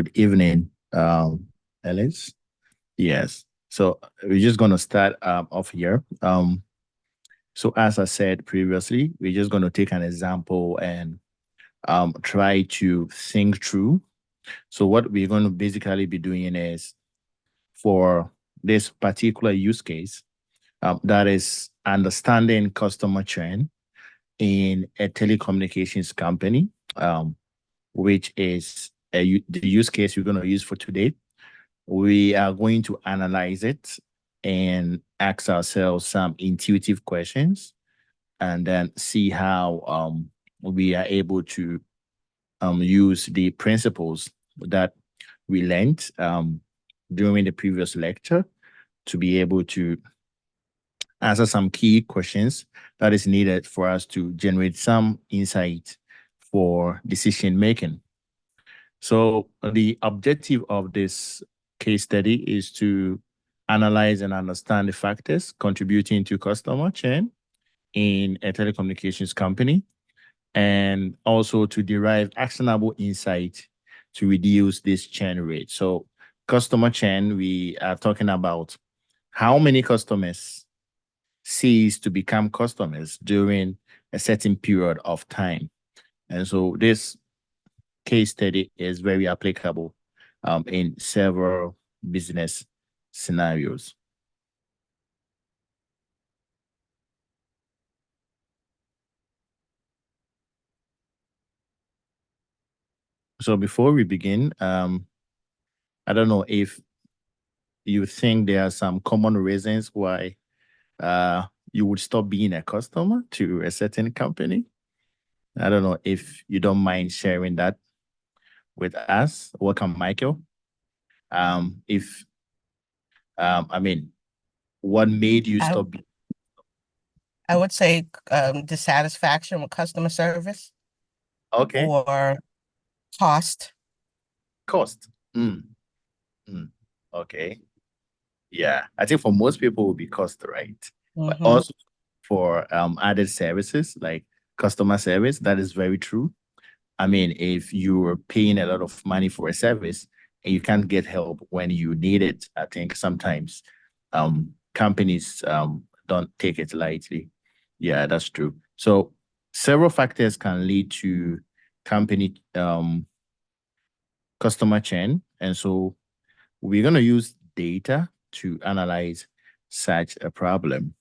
Good evening, Alice. Yes. So we're just going to start off here. So as I said previously, we're just going to take an example and try to think through. So what we're going to basically be doing is for this particular use case, that is understanding customer churn in a telecommunications company, which is the use case we're going to use for today. We are going to analyze it and ask ourselves some intuitive questions and then see how we are able to use the principles that we learned during the previous lecture to be able to answer some key questions that is needed for us to generate some insight for decision making. So the objective of this case study is to analyze and understand the factors contributing to customer churn in a telecommunications company, and also to derive actionable insight to reduce this churn rate. So customer churn, we are talking about how many customers cease to become customers during a certain period of time. And so this case study is very applicable in several business scenarios. So before we begin, I don't know if you think there are some common reasons why you would stop being a customer to a certain company. I don't know if you don't mind sharing that with us. Welcome, Michael. If I mean, what made you I, stop? I would say dissatisfaction with customer service Okay, or cost. cost. Mm, mm. Okay, yeah. I think for most people it would be cost, right? But Mm-hmm. also for added services like customer service, that is very true. I mean, if you're paying a lot of money for a service and you can't get help when you need it, I think sometimes companies don't take it lightly. Yeah, that's true. So several factors can lead to company customer churn. And so we're going to use data to analyze such a problem.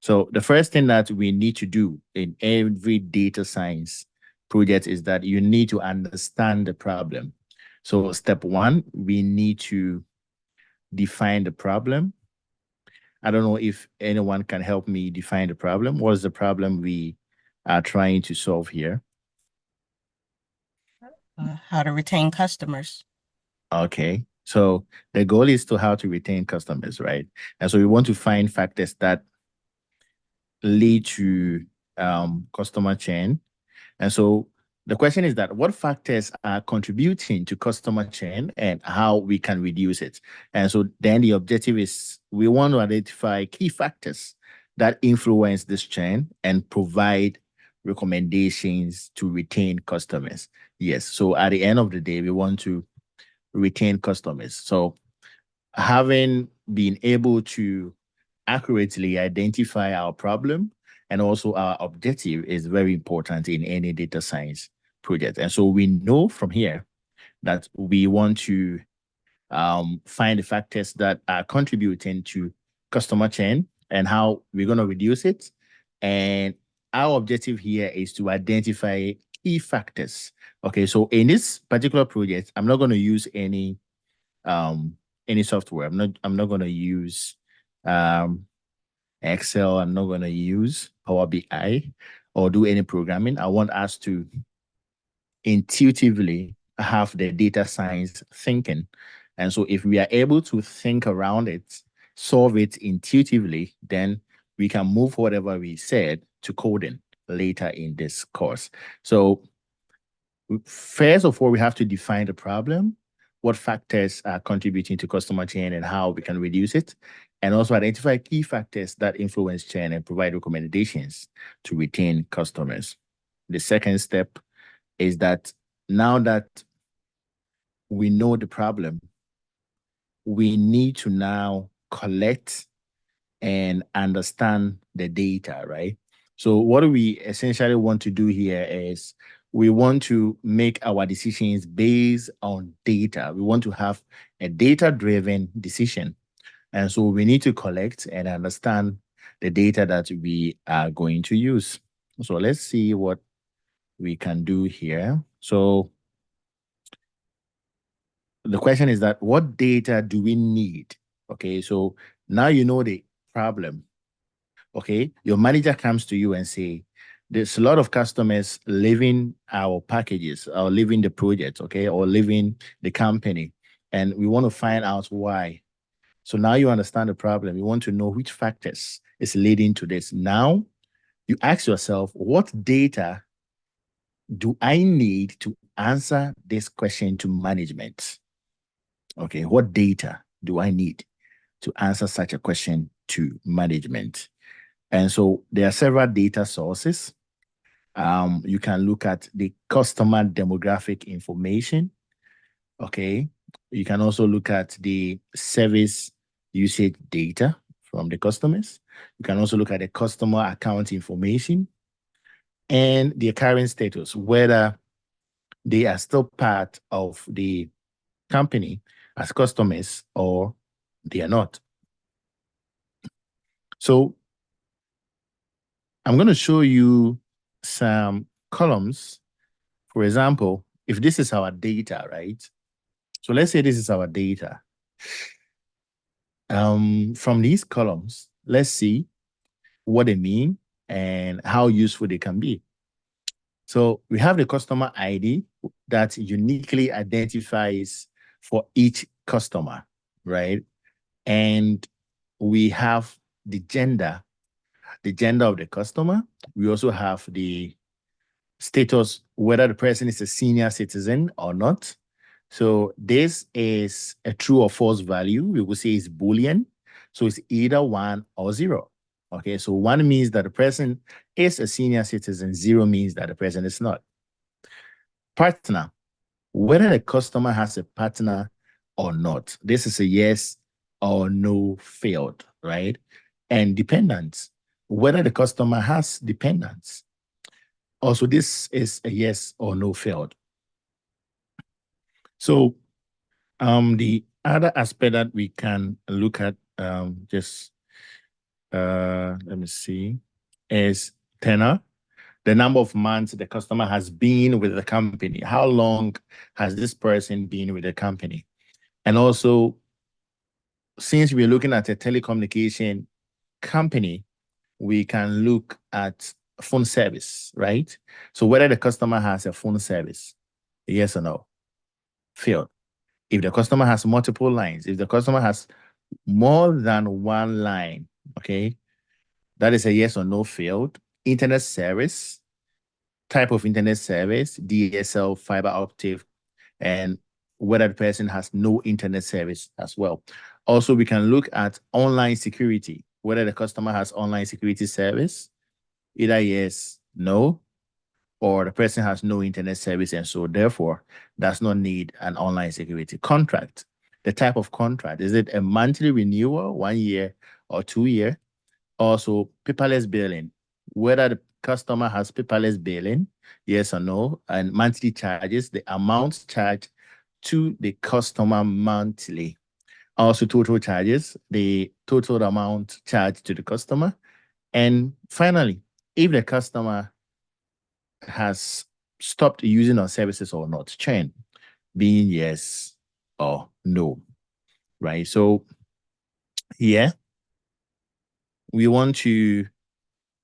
So the first thing that we need to do in every data science project is that you need to understand the problem. So step one, we need to define the problem. I don't know if anyone can help me define the problem. What is the problem we are trying to solve here? How to retain customers. Okay. So the goal is to how to retain customers, right? And so we want to find factors that lead to customer churn. And so the question is that what factors are contributing to customer churn and how we can reduce it. And so then the objective is we want to identify key factors that influence this churn and provide recommendations to retain customers. Yes. So at the end of the day, we want to retain customers. So having been able to accurately identify our problem and also our objective is very important in any data science project. And so we know from here that we want to find the factors that are contributing to customer churn and how we're going to reduce it. And our objective here is to identify key factors. Okay, so in this particular project, I'm not going to use any software. I'm not going to use Excel. I'm not going to use Power BI or do any programming. I want us to intuitively have the data science thinking. And so if we are able to think around it, solve it intuitively, then we can move whatever we said to coding later in this course. So first of all, we have to define the problem, what factors are contributing to customer churn and how we can reduce it, and also identify key factors that influence churn and provide recommendations to retain customers. The second step is that now that we know the problem, we need to now collect and understand the data, right? So what we essentially want to do here is we want to make our decisions based on data. We want to have a data-driven decision. And so we need to collect and understand the data that we are going to use. So let's see what we can do here. So the question is that what data do we need? Okay, so now you know the problem. Okay, your manager comes to you and say, there's a lot of customers leaving our packages or leaving the project, okay, or leaving the company, and we want to find out why. So now you understand the problem. You want to know which factors is leading to this. Now you ask yourself, what data do I need to answer this question to management? Okay, what data do I need to answer such a question to management? And so there are several data sources. You can look at the customer demographic information. Okay. You can also look at the service usage data from the customers. You can also look at the customer account information and their current status, whether they are still part of the company as customers or they are not. So I'm going to show you some columns. For example, if this is our data, right? So let's say this is our data. From these columns, let's see what they mean and how useful they can be. So we have the customer ID that uniquely identifies for each customer, right? And we have the gender of the customer. We also have the status, whether the person is a senior citizen or not. So this is a true or false value. We will say it's Boolean. So it's either 1 or 0. Okay, so 1 means that the person is a senior citizen. 0 means that the person is not. Partner, whether the customer has a partner or not. This is a yes or no field, right? And dependents, whether the customer has dependents. Also, this is a yes or no field. So the other aspect that we can look at, let me see, is tenure, the number of months the customer has been with the company. How long has this person been with the company? And also, since we're looking at a telecommunication company, we can look at phone service, right? So whether the customer has a phone service, yes or no, field. If the customer has multiple lines, if the customer has more than one line, okay, that is a yes or no field. Internet service, type of internet service, DSL, fiber optic, and whether the person has no internet service as well. Also, we can look at online security, whether the customer has online security service, either yes, no, or the person has no internet service and so therefore does not need an online security contract. The type of contract, is it a monthly renewal, 1 year or 2 year? Also, paperless billing, whether the customer has paperless billing, yes or no, and monthly charges, the amount charged to the customer monthly. Also, total charges, the total amount charged to the customer. And finally, if the customer has stopped using our services or not, chain being yes or no, right? So here we want to,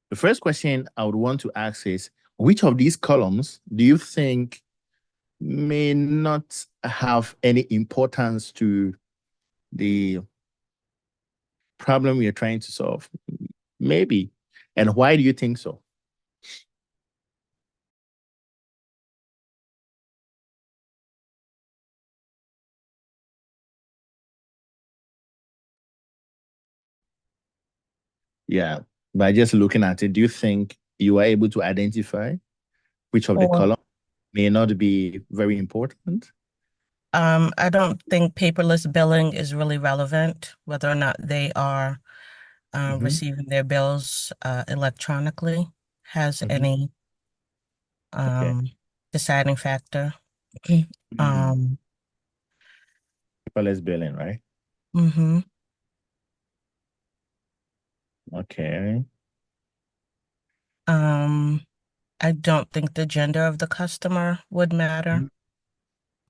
the first question I would want to ask is, which of these columns do you think may not have any importance to the problem you're trying to solve? Maybe. And why do you think so? Yeah, by just looking at it, do you think you are able to identify which of the Or columns may not be very important? I don't think paperless billing is really relevant, whether or not they are Mhm. receiving their bills electronically has Mhm. any Okay. um, deciding factor. Mm. Um, Paperless billing, right? mhm. Okay. Um, I don't think the gender of the customer would matter. Mhm.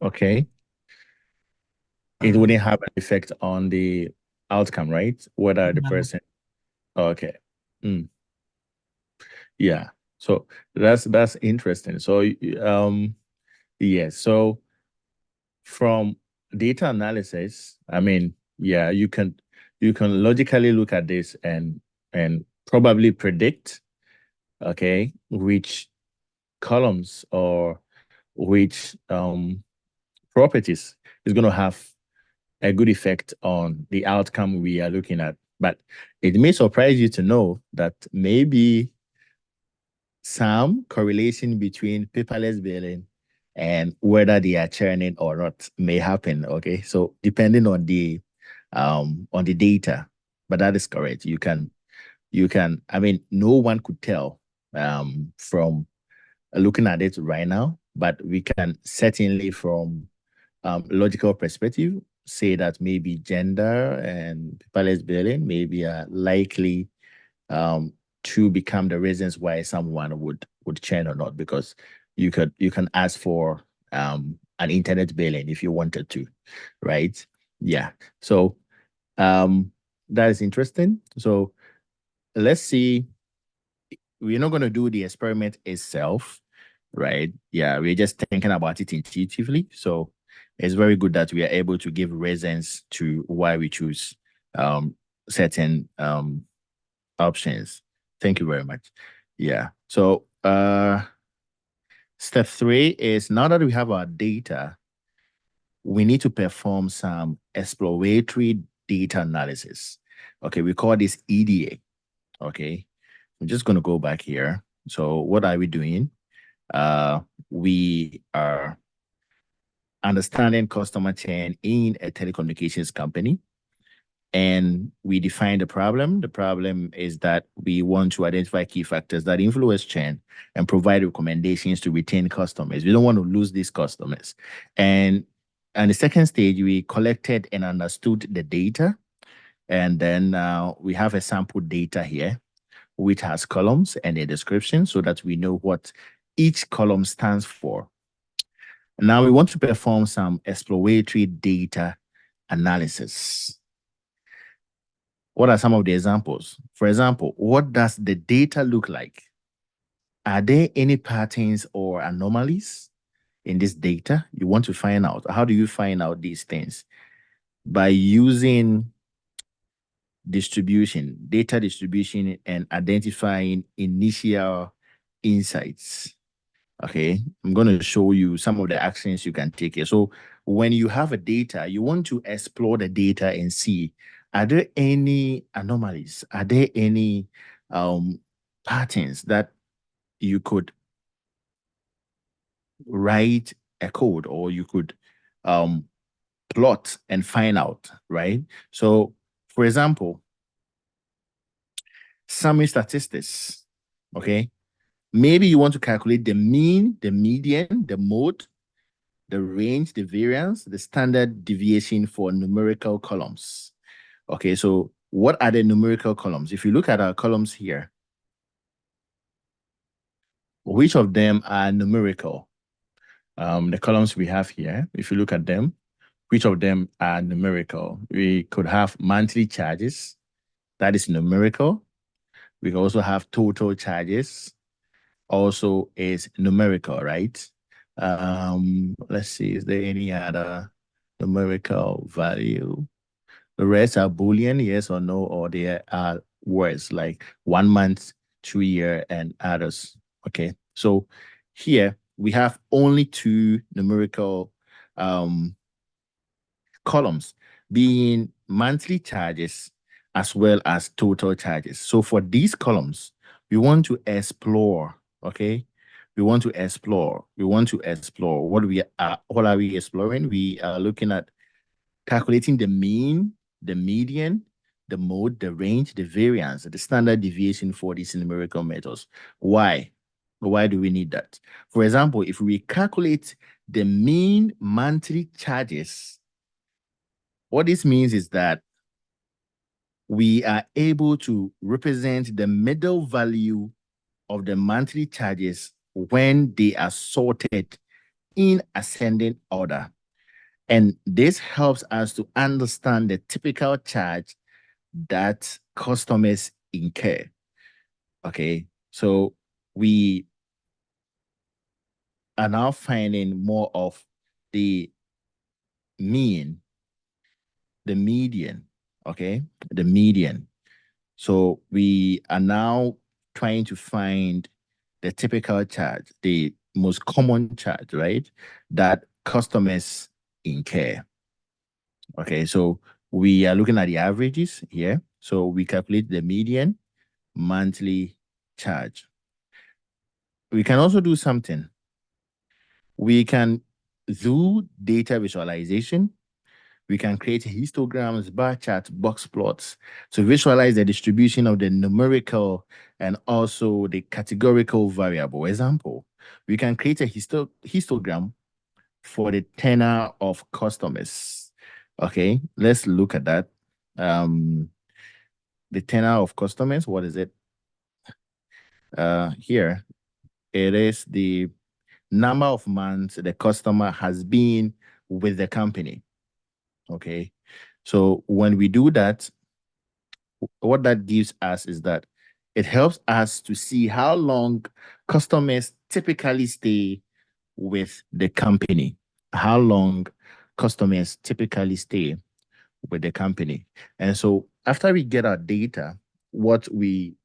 Okay. It Um, wouldn't have an effect on the outcome, right? Whether the no. person. Okay. Mm. Yeah. So that's interesting. So yes. So from data analysis, I mean, yeah, you can logically look at this and probably predict, okay, which columns or which properties is going to have a good effect on the outcome we are looking at. But it may surprise you to know that maybe some correlation between paperless billing and whether they are churning or not may happen. Okay, so depending on the data, but that is correct. You can. I mean, no one could tell from looking at it right now, but we can certainly from logical perspective say that maybe gender and paperless billing maybe are likely um, to become the reasons why someone would churn or not, because you can ask for an internet billing if you wanted to, right? Yeah. So um, that is interesting. So let's see. We're not going to do the experiment itself, right? Yeah, we're just thinking about it intuitively. So it's very good that we are able to give reasons to why we choose um, certain options. Thank you very much. Yeah. So step three is, now that we have our data, we need to perform some exploratory data analysis. Okay, we call this EDA. Okay. I'm just going to go back here. So what are we doing? We are understanding customer churn in a telecommunications company, and we define the problem. The problem is that we want to identify key factors that influence churn and provide recommendations to retain customers. We don't want to lose these customers. And the second stage, we collected and understood the data, and then we have a sample data here, which has columns and a description so that we know what each column stands for. Now we want to perform some exploratory data analysis. What are some of the examples? For example, what does the data look like? Are there any patterns or anomalies in this data? You want to find out. How do you find out these things? By using distribution, data distribution, and identifying initial insights. Okay, I'm going to show you some of the actions you can take here. So when you have a data, you want to explore the data and see, are there any anomalies? Are there any um, patterns that you could write a code, or you could um, plot and find out, right? So for example, summary statistics, okay? Maybe you want to calculate the mean, the median, the mode, the range, the variance, the standard deviation for numerical columns. Okay, so what are the numerical columns? If you look at our columns here, which of them are numerical? The columns we have here, if you look at them, which of them are numerical? We could have monthly charges, that is numerical. We can also have total charges, also is numerical, right? Let's see, is there any other numerical value? The rest are Boolean, yes or no, or they are words like 1 month, 2 year, and others. Okay, so here we have only two numerical um, columns, being monthly charges as well as total charges. So for these columns, we want to explore, okay? we want to explore. We want to explore what are we exploring? We are looking at calculating the mean, the median, the mode, the range, the variance, the standard deviation for these numerical methods. Why? Why do we need that? For example, if we calculate the mean monthly charges, what this means is that we are able to represent the middle value of the monthly charges when they are sorted in ascending order. And this helps us to understand the typical charge that customers incur. Okay, so we are now finding more of the mean, the median, okay, the median. So we are now trying to find the typical charge, the most common charge, right, that customers incur. Okay, so we are looking at the averages here. So we calculate the median monthly charge. We can also do something. We can do data visualization. We can create histograms, bar charts, box plots to visualize the distribution of the numerical and also the categorical variable. Example, we can create a histogram for the tenure of customers. Okay, let's look at that. The tenure of customers, what is it? Here, it is the number of months the customer has been with the company. Okay, so when we do that, what that gives us is that it helps us to see how long customers typically stay with the company, how long customers typically stay with the company. And so after we get our data, what we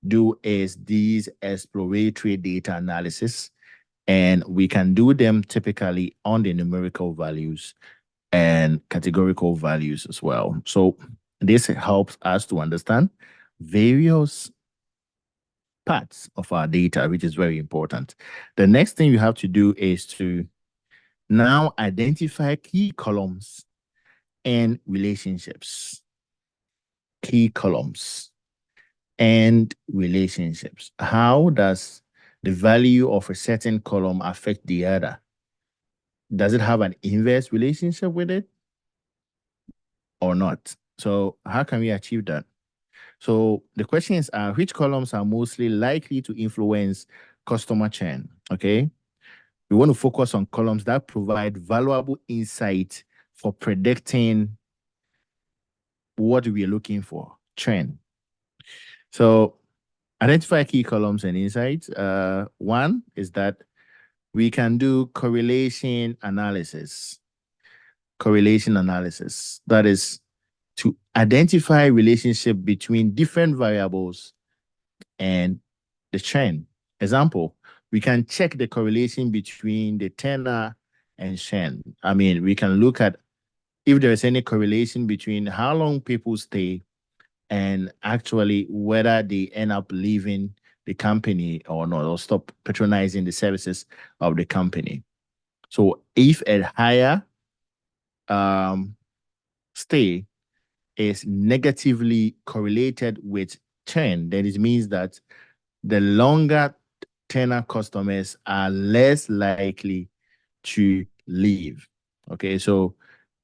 do is these exploratory data analysis, and we can do them typically on the numerical values and categorical values as well. So this helps us to understand various parts of our data, which is very important. The next thing you have to do is to now identify key columns and relationships. Key columns and relationships. How does the value of a certain column affect the other? Does it have an inverse relationship with it or not? So how can we achieve that? So the question is, which columns are mostly likely to influence customer churn? Okay. We want to focus on columns that provide valuable insight for predicting what we are looking for, churn. So identify key columns and insights. One is that we can do correlation analysis. Correlation analysis. That is to identify relationship between different variables and the trend. Example, we can check the correlation between the tenor and churn. I mean, we can look at if there is any correlation between how long people stay and actually whether they end up leaving the company or not, or stop patronizing the services of the company. So if a higher stay is negatively correlated with churn, then it means that the longer tenure customers are less likely to leave. Okay, so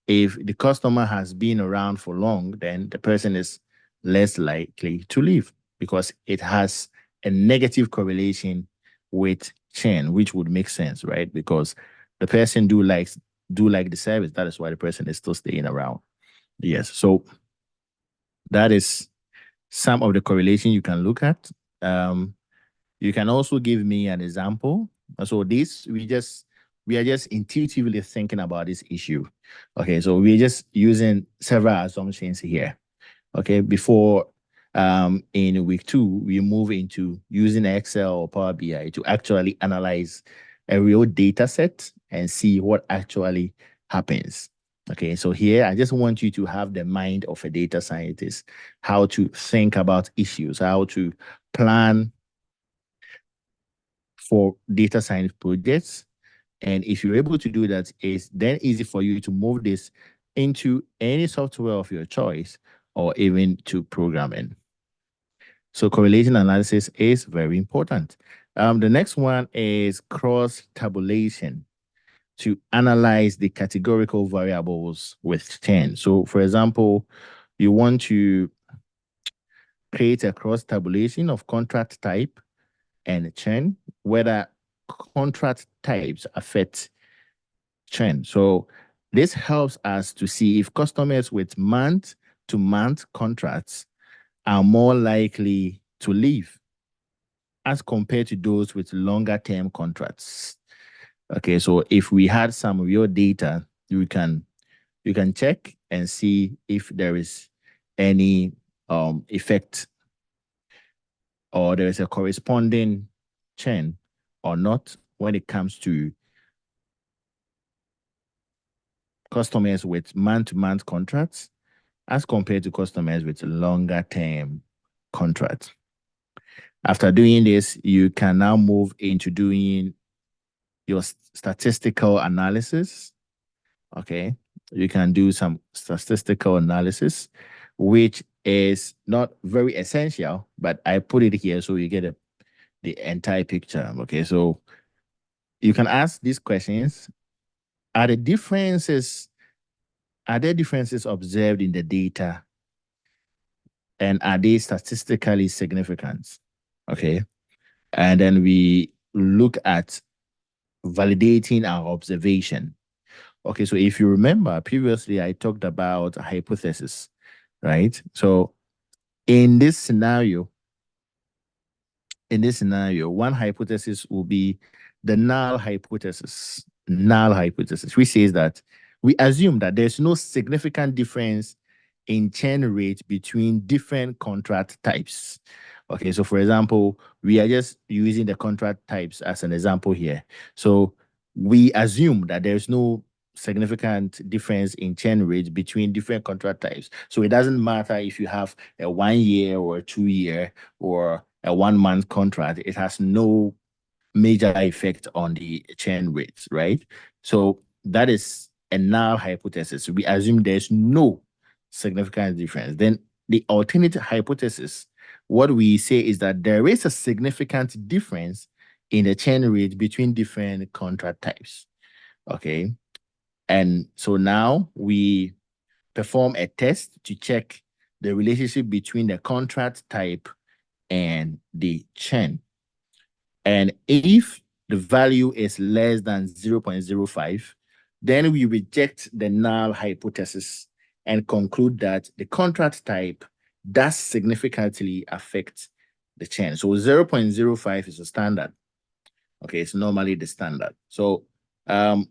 if the customer has been around for long, then the person is less likely to leave because it has a negative correlation with churn, which would make sense, right? Because the person do like the service. That is why the person is still staying around. Yes. So that is some of the correlation you can look at. You can also give me an example. So this we are just intuitively thinking about this issue. Okay, so we're just using several assumptions here. Okay, before in week 2, we move into using Excel or Power BI to actually analyze a real data set and see what actually happens. Okay, so here I just want you to have the mind of a data scientist, how to think about issues, how to plan for data science projects. And if you're able to do that, it's then easy for you to move this into any software of your choice or even to programming. So correlation analysis is very important. The next one is cross tabulation to analyze the categorical variables with 10. So for example, you want to create a cross tabulation of contract type and churn, whether contract types affect churn. So this helps us to see if customers with month-to-month contracts are more likely to leave as compared to those with longer term contracts. Okay, so if we had some real data, you can check and see if there is any effect or there is a corresponding churn or not when it comes to customers with month-to-month contracts as compared to customers with longer term contracts. After doing this, you can now move into doing your statistical analysis. Okay, you can do some statistical analysis, which is not very essential, but I put it here so you get the entire picture. Okay, so you can ask these questions. Are the differences, are there differences observed in the data, and are they statistically significant? Okay, and then we look at validating our observation. Okay, so if you remember previously, I talked about a hypothesis, right? So in this scenario, one hypothesis will be the null hypothesis. Null hypothesis, which says that we assume that there's no significant difference in churn rate between different contract types. Okay, so for example, we are just using the contract types as an example here. So we assume that there's no significant difference in churn rates between different contract types. So it doesn't matter if you have a 1 year or a 2 year or a 1 month contract, it has no major effect on the churn rates, right? So that is a null hypothesis. We assume there's no significant difference. Then the alternative hypothesis, what we say is that there is a significant difference in the churn rate between different contract types. Okay. And so now we perform a test to check the relationship between the contract type and the churn. And if the value is less than 0.05, then we reject the null hypothesis and conclude that the contract type does significantly affect the churn. So 0.05 is a standard. Okay, it's normally the standard. So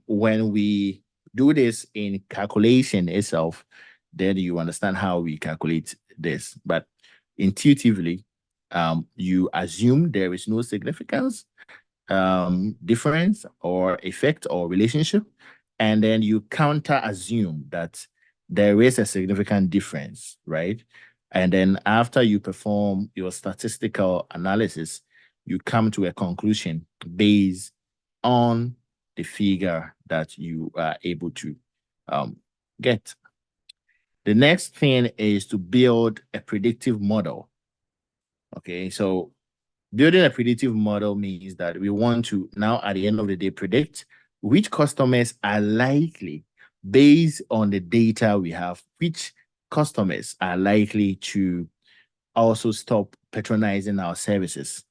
when we do this in calculation itself, then you understand how we calculate this. But intuitively, you assume there is no significance, difference or effect or relationship, and then you counter assume that there is a significant difference, right? And then after you perform your statistical analysis, you come to a conclusion based on the figure that you are able to get. The next thing is to build a predictive model. Okay, so building a predictive model means that we want to now, at the end of the day, predict which customers are likely, based on the data we have, which customers are likely to also stop patronizing our services.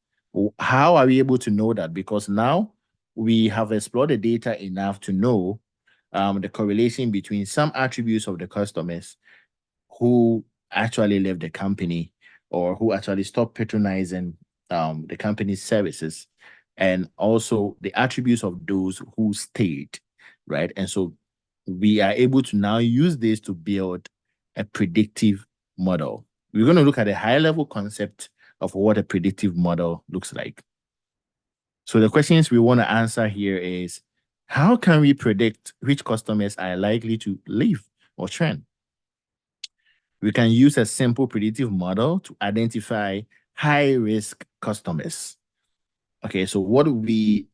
How are we able to know that? Because now we have explored the data enough to know the correlation between some attributes of the customers who actually left the company or who actually stopped patronizing the company's services, and also the attributes of those who stayed, right? And so we are able to now use this to build a predictive model. We're going to look at a high-level concept of what a predictive model looks like. So the questions we want to answer here is, how can we predict which customers are likely to leave or churn? We can use a simple predictive model to identify high-risk customers. Okay, so what we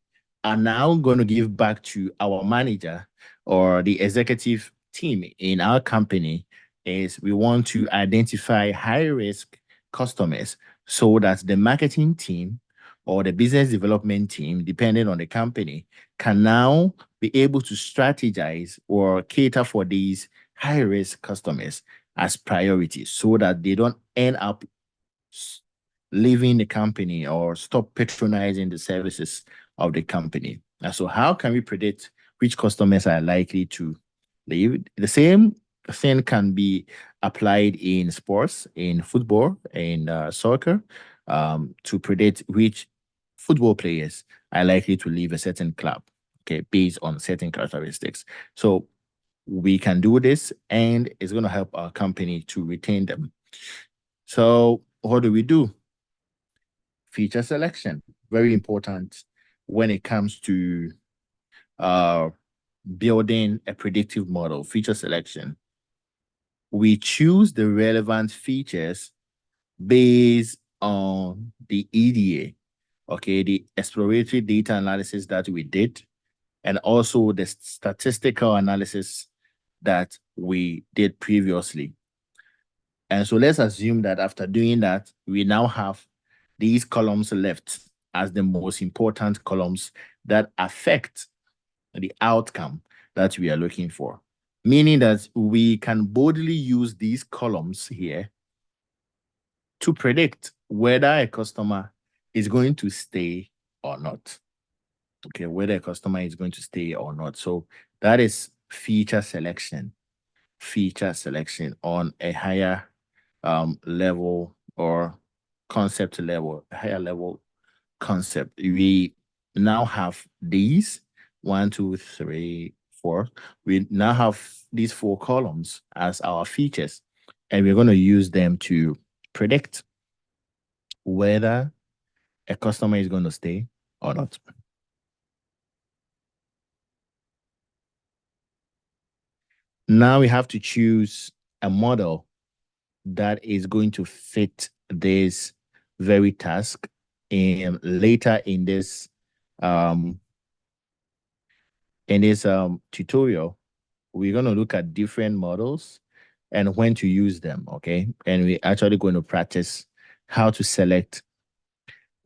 are now going to give back to our manager or the executive team in our company is we want to identify high risk customers so that the marketing team or the business development team, depending on the company, can now be able to strategize or cater for these high risk customers as priorities so that they don't end up leaving the company or stop patronizing the services of the company. And so, how can we predict which customers are likely to leave? The same thing can be applied in sports, in football, in soccer, to predict which football players are likely to leave a certain club, okay, based on certain characteristics. So, we can do this, and it's going to help our company to retain them. So, what do we do? Feature selection, very important when it comes to uh, building a predictive model. Feature selection. We choose the relevant features based on the EDA, okay, the exploratory data analysis that we did, and also the statistical analysis that we did previously. And so let's assume that after doing that, we now have these columns left as the most important columns that affect the outcome that we are looking for. Meaning that we can boldly use these columns here to predict whether a customer is going to stay or not. Okay, whether a customer is going to stay or not. So that is feature selection on a higher level or concept level, higher level concept. We now have these 1, 2, 3, 4. We now have these 4 columns as our features, and we're going to use them to predict whether a customer is going to stay or not. Now we have to choose a model that is going to fit this very task. And later um, in this tutorial, we're going to look at different models and when to use them, okay? And we're actually going to practice how to select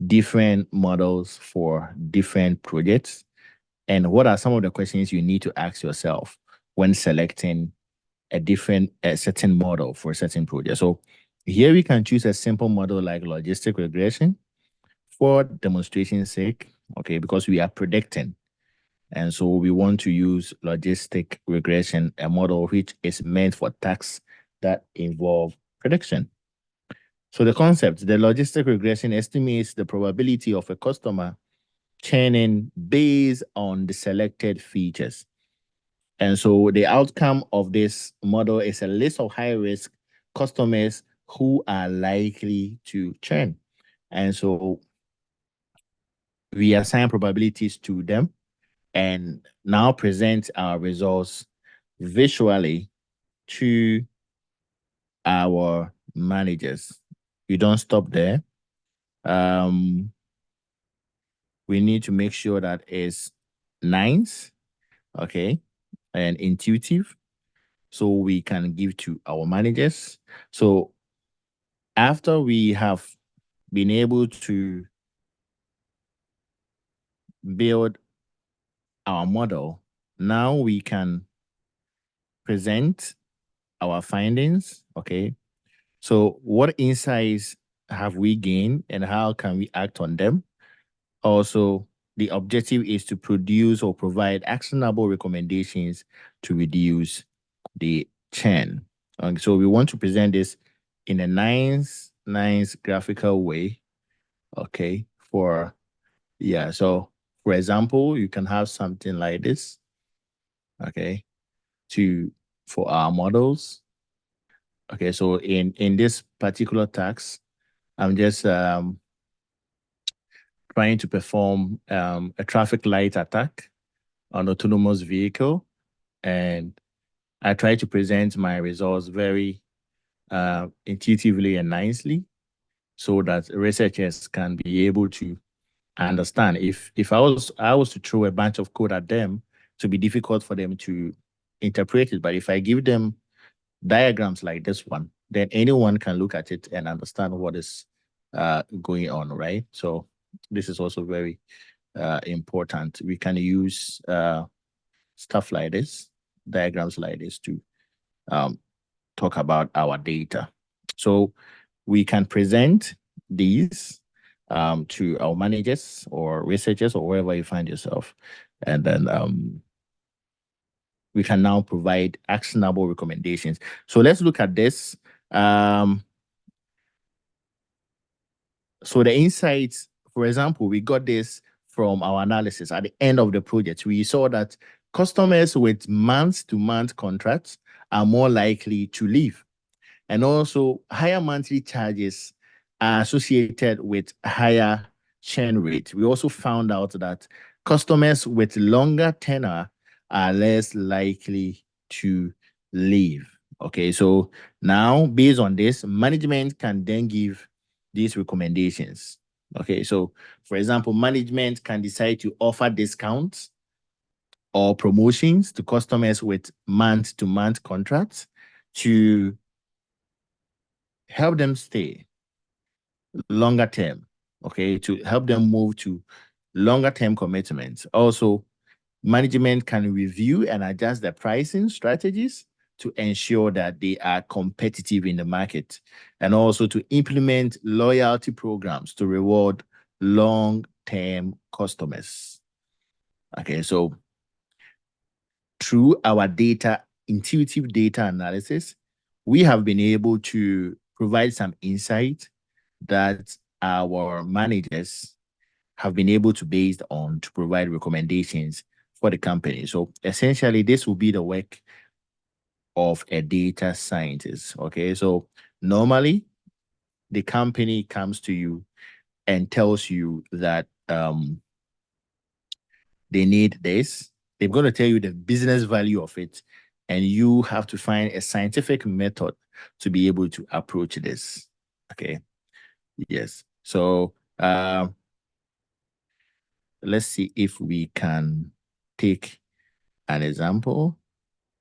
different models for different projects and what are some of the questions you need to ask yourself when selecting a certain model for a certain project. So here we can choose a simple model like logistic regression for demonstration's sake, okay, because we are predicting. And so we want to use logistic regression, a model which is meant for tasks that involve prediction. So the concept, the logistic regression estimates the probability of a customer churning based on the selected features. And so the outcome of this model is a list of high risk customers who are likely to churn. And so we assign probabilities to them and now present our results visually to our managers. We don't stop there. Um, we need to make sure that it's nice, okay, and intuitive so we can give to our managers. So after we have been able to build our model, now we can present our findings, okay? So what insights have we gained and how can we act on them? Also, the objective is to produce or provide actionable recommendations to reduce the churn. So we want to present this in a nice graphical way. Okay. Yeah. So for example, you can have something like this. Okay. To for our models. Okay. So in this particular task, I'm just trying to perform a traffic light attack on autonomous vehicle, and I try to present my results very intuitively and nicely so that researchers can be able to I understand. If I was to throw a bunch of code at them, it would be difficult for them to interpret it. But if I give them diagrams like this one, then anyone can look at it and understand what is going on, right? So this is also very important. We can use stuff like this, diagrams like this to um, talk about our data. So we can present these to our managers or researchers or wherever you find yourself. And then we can now provide actionable recommendations. So let's look at this. So the insights, for example, we got this from our analysis at the end of the project. We saw that customers with month-to-month contracts are more likely to leave. And also, higher monthly charges are associated with higher churn rate. We also found out that customers with longer tenure are less likely to leave. Okay, so now based on this, management can then give these recommendations. Okay, so for example, management can decide to offer discounts or promotions to customers with month-to-month contracts to help them stay longer term, okay, to help them move to longer term commitments. Also, management can review and adjust their pricing strategies to ensure that they are competitive in the market, and also to implement loyalty programs to reward long-term customers. Okay, so through our intuitive data analysis, we have been able to provide some insight that our managers have been able to base on to provide recommendations for the company. So essentially, this will be the work of a data scientist. Okay, so normally the company comes to you and tells you that they need this. They're going to tell you the business value of it, and you have to find a scientific method to be able to approach this. Okay. Yes. So let's see if we can take an example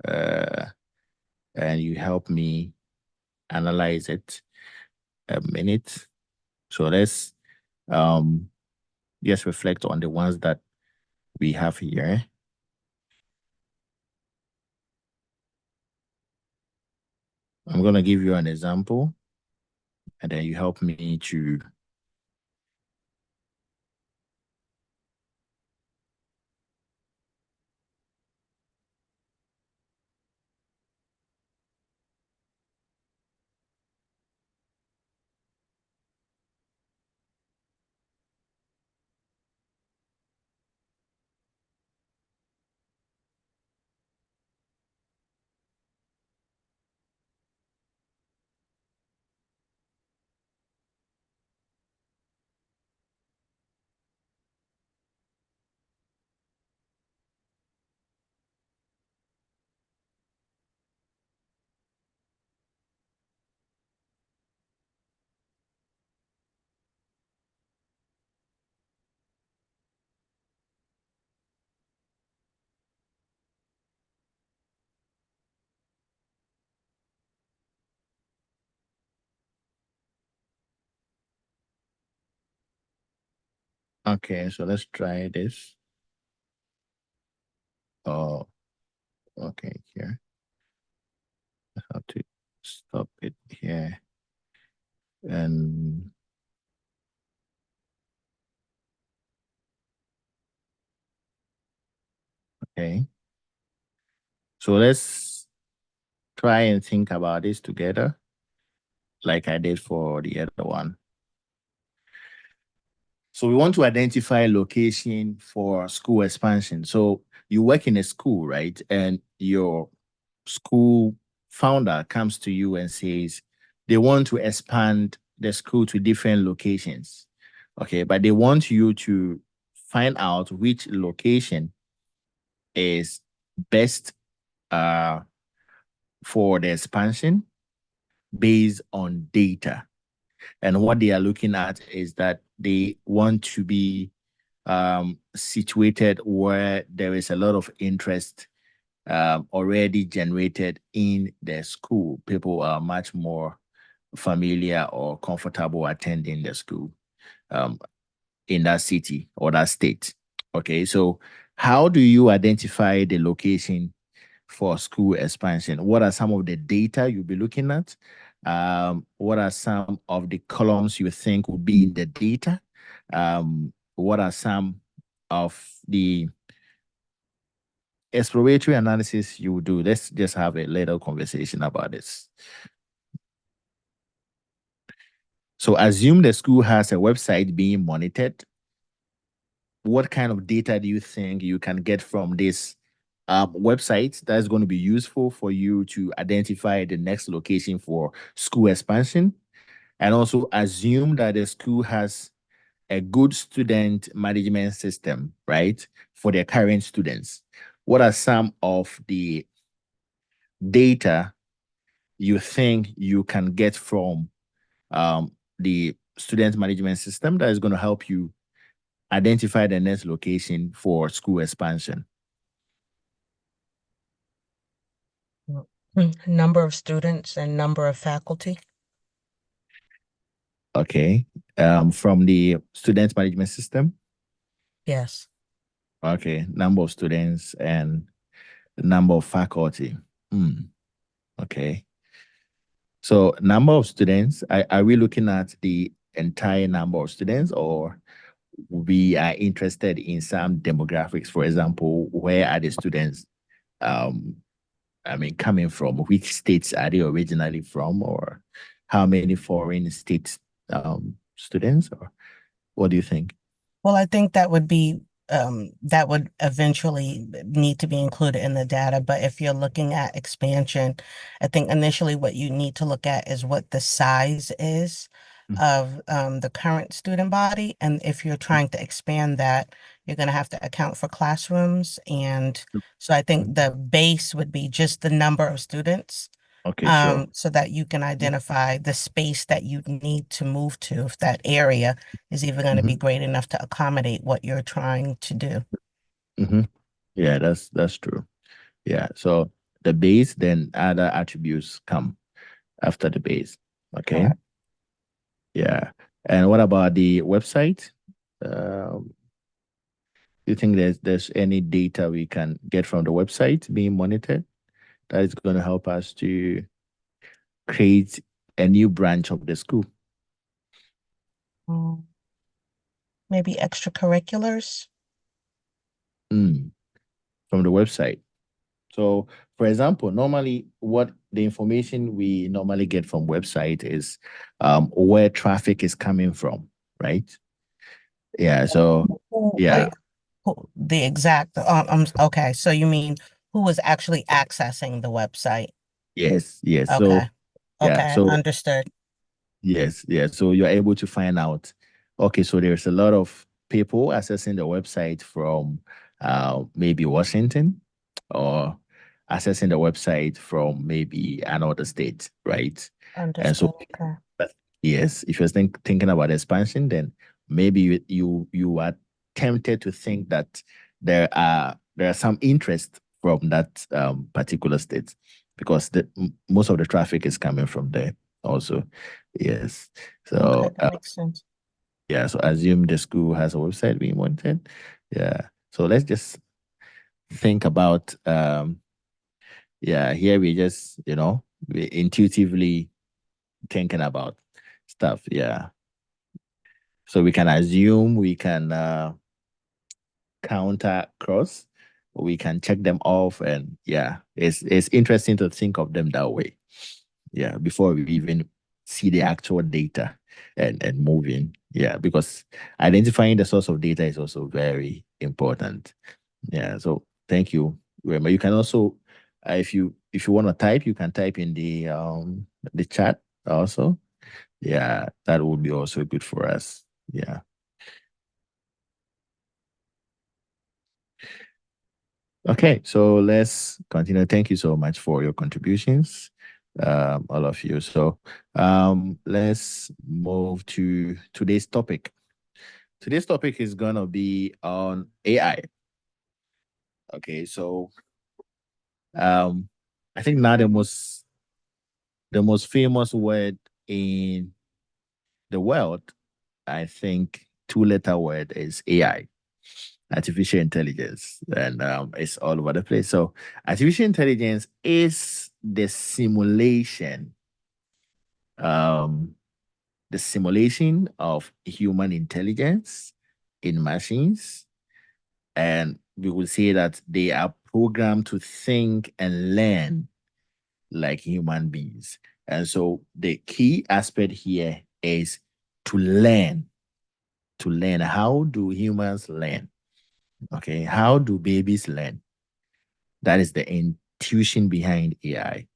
and you help me analyze it a minute. So let's just reflect on the ones that we have here. I'm going to give you an example and then you help me to okay, so let's try this. Oh, okay, here. I have to stop it here. And okay. So let's try and think about this together, like I did for the other one. So we want to identify location for school expansion. So you work in a school, right? And your school founder comes to you and says they want to expand the school to different locations. Okay, but they want you to find out which location is best uh, for the expansion based on data. And what they are looking at is that they want to be situated where there is a lot of interest already generated in the school. People are much more familiar or comfortable attending the school um, in that city or that state. Okay, so how do you identify the location for school expansion? What are some of the data you'll be looking at? What are some of the columns you think will be in the data? What are some of the exploratory analysis you do? Let's just have a little conversation about this. So assume the school has a website being monitored. What kind of data do you think you can get from this website that's going to be useful for you to identify the next location for school expansion? And also assume that the school has a good student management system, right, for their current students. What are some of the data you think you can get from the student management system that is going to help you identify the next location for school expansion? Number of students and number of faculty. Okay. From the student management system. Yes. Okay. Number of students and number of faculty. Hmm. Okay. So number of students, are we looking at the entire number of students, or we are interested in some demographics? For example, where are the students um coming from? Which states are they originally from, or how many foreign states students, or what do you think? Well, I think that would eventually need to be included in the data. But if you're looking at expansion, I think initially what you need to look at is what the size is of the current student body. And if you're trying to expand that, you're going to have to account for classrooms. And so I think the base would be just the number of students, Okay, sure. so that you can identify the space that you need to move to, if that area is even going to be Hmm. great enough to accommodate what you're trying to do. Hmm. Yeah, that's true. Yeah. So the base, then other attributes come after the base. Okay. Correct. Yeah. And what about the website? Do you think there's any data we can get from the website being monitored that is going to help us to create a new branch of the school? Mm, maybe extracurriculars. Mm, from the website. So, for example, normally what the information we normally get from website is where traffic is coming from, right? Yeah. So, yeah. Like the exact, okay. So you mean who was actually accessing the website? Yes. Yes. So, Okay. yeah. Okay. So, Understood. yes. Yeah. So you're able to find out, okay, so there's a lot of people accessing the website from maybe Washington, or accessing the website from maybe another state, right? And so, Understood. Okay. but yes, if you're thinking about expansion, then maybe you are tempted to think that there are some interest from that particular state, because most of the traffic is coming from there also. Yes. Okay. So That makes sense. yeah, so assume the school has a website being wanted. Yeah. So let's just think about yeah, here we just, we intuitively thinking about stuff. Yeah. So we can assume, we can counter cross, we can check them off, and yeah, it's interesting to think of them that way. Yeah, before we even see the actual data and moving. Yeah, because identifying the source of data is also very important. Yeah, so thank you, Rema. You can also, if you want to type, you can type in the chat also. Yeah, that would be also good for us. Yeah. Okay, so let's continue. Thank you so much for your contributions, all of you. So let's move to today's topic. Today's topic is gonna be on AI. Okay, so um, I think now the most famous word in the world, I think two-letter word is AI, artificial intelligence, and it's all over the place. So artificial intelligence is um, the simulation of human intelligence in machines. And we will say that they are programmed to think and learn like human beings. And so the key aspect here is to learn. To learn. How do humans learn? Okay. How do babies learn? That is the intuition behind AI.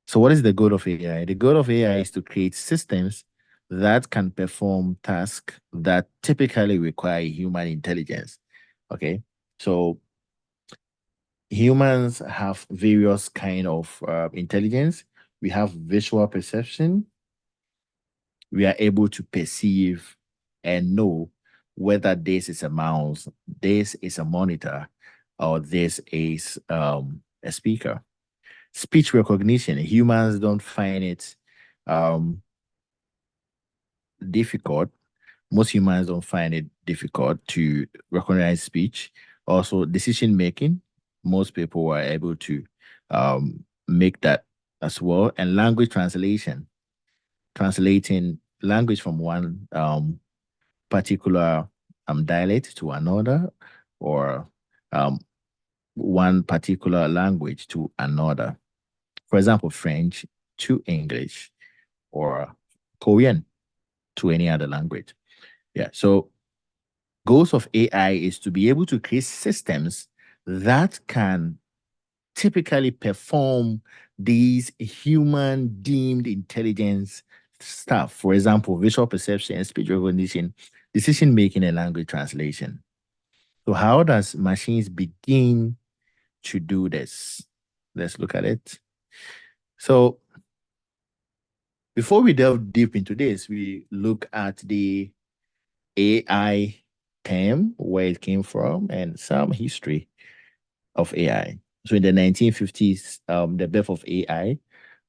So, what is the goal of AI? The goal of AI is to create systems that can perform tasks that typically require human intelligence. Okay. So, humans have various kind of intelligence. We have visual perception. We are able to perceive and know whether this is a mouse, this is a monitor, or this is a speaker. Speech recognition, humans don't find it um, difficult. Most humans don't find it difficult to recognize speech. Also, decision making, most people are able to make that as well. And language translation, translating language from one particular dialect to another, or um, one particular language to another. For example, French to English, or Korean to any other language. Yeah. So goals of AI is to be able to create systems that can typically perform these human deemed intelligence stuff. For example, visual perception, speech recognition, decision making, and language translation. So, how does machines begin to do this? Let's look at it. So, before we delve deep into this, we look at the AI term, where it came from, and some history of AI. So in the 1950s, the birth of AI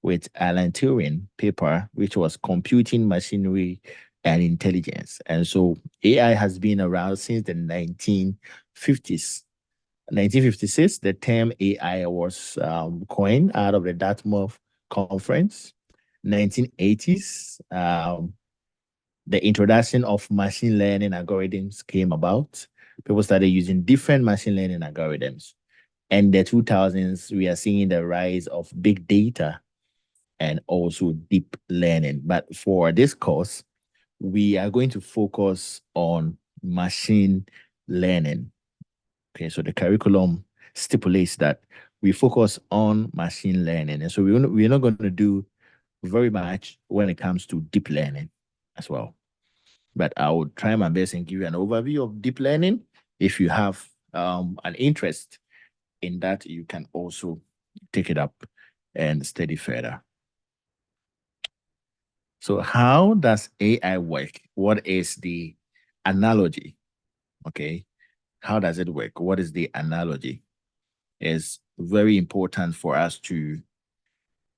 with Alan Turing paper, which was computing machinery and intelligence. And so AI has been around since the 1950s. 1956, the term AI was coined out of the Dartmouth Conference. 1980s, the introduction of machine learning algorithms came about. People started using different machine learning algorithms. And the 2000s, we are seeing the rise of big data and also deep learning. But for this course, we are going to focus on machine learning. Okay, so the curriculum stipulates that we focus on machine learning. And so we're not going to do very much when it comes to deep learning as well. But I will try my best and give you an overview of deep learning. If you have an interest in that, you can also take it up and study further. So, how does AI work? What is the analogy? Okay. How does it work? What is the analogy? It's very important for us to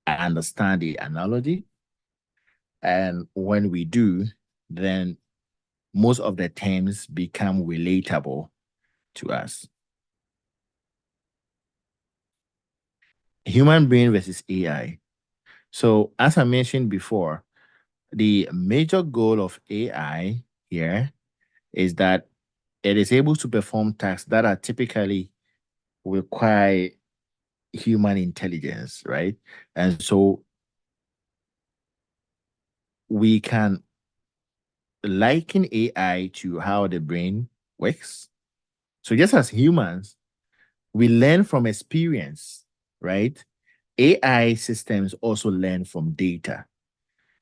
understand the analogy. And when we do, then most of the terms become relatable to us. Human brain versus AI. So, as I mentioned before, the major goal of AI here is that it is able to perform tasks that are typically require human intelligence, right? And so we can liken AI to how the brain works. So just as humans, we learn from experience, right? AI systems also learn from data.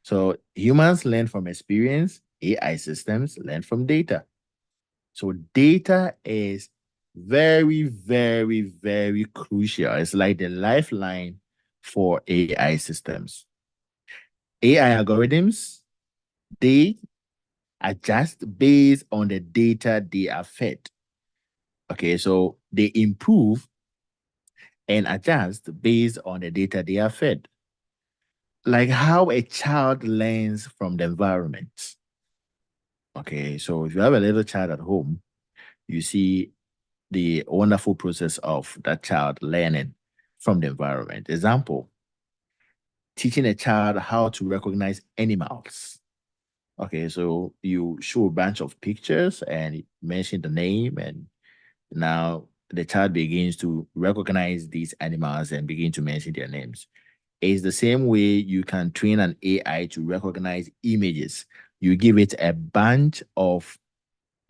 So humans learn from experience, AI systems learn from data. So data is very, very, very crucial. It's like the lifeline for AI systems. AI algorithms, they adjust based on the data they are fed. Okay, so they improve and adjust based on the data they are fed. Like how a child learns from the environment. Okay, so if you have a little child at home, you see the wonderful process of that child learning from the environment. Example, teaching a child how to recognize animals. Okay, so you show a bunch of pictures and mention the name, and now the child begins to recognize these animals and begin to mention their names. It's the same way you can train an AI to recognize images. You give it a bunch of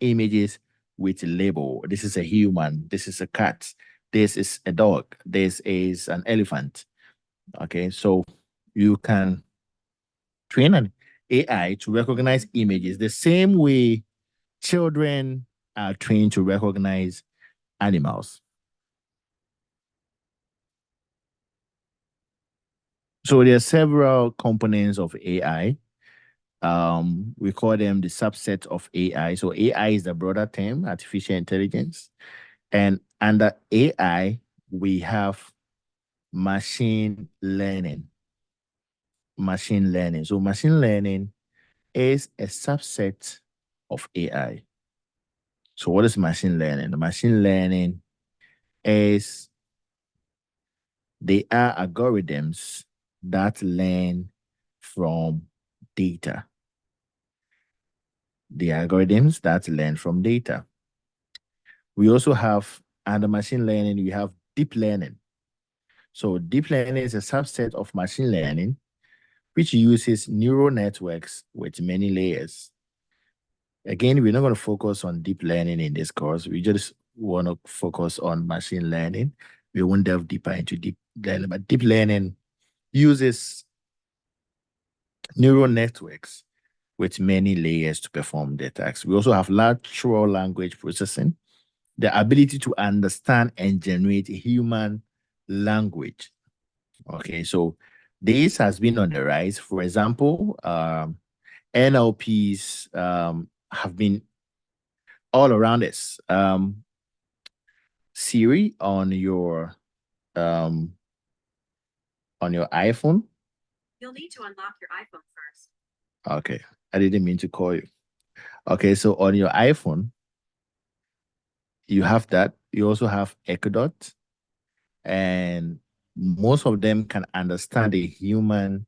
images with a label. This is a human. This is a cat. This is a dog. This is an elephant. Okay, so you can train an AI to recognize images the same way children are trained to recognize animals. So there are several components of AI. We call them the subset of AI. So AI is the broader term, artificial intelligence. And under AI, we have machine learning. Machine learning. So machine learning is a subset of AI. So what is machine learning? Machine learning is they are algorithms that learn from data. The algorithms that learn from data. We also have under machine learning, we have deep learning. So deep learning is a subset of machine learning, which uses neural networks with many layers. Again, we're not going to focus on deep learning in this course. We just want to focus on machine learning. We won't delve deeper into deep learning, but deep learning uses neural networks with many layers to perform the tasks. We also have natural language processing, the ability to understand and generate human language. Okay, so this has been on the rise. For example, NLPs have been all around us. Siri um, on your iPhone. You'll need to unlock your iPhone first. Okay, I didn't mean to call you. Okay, so on your iPhone, you have that. You also have Echo Dot, and most of them can understand the human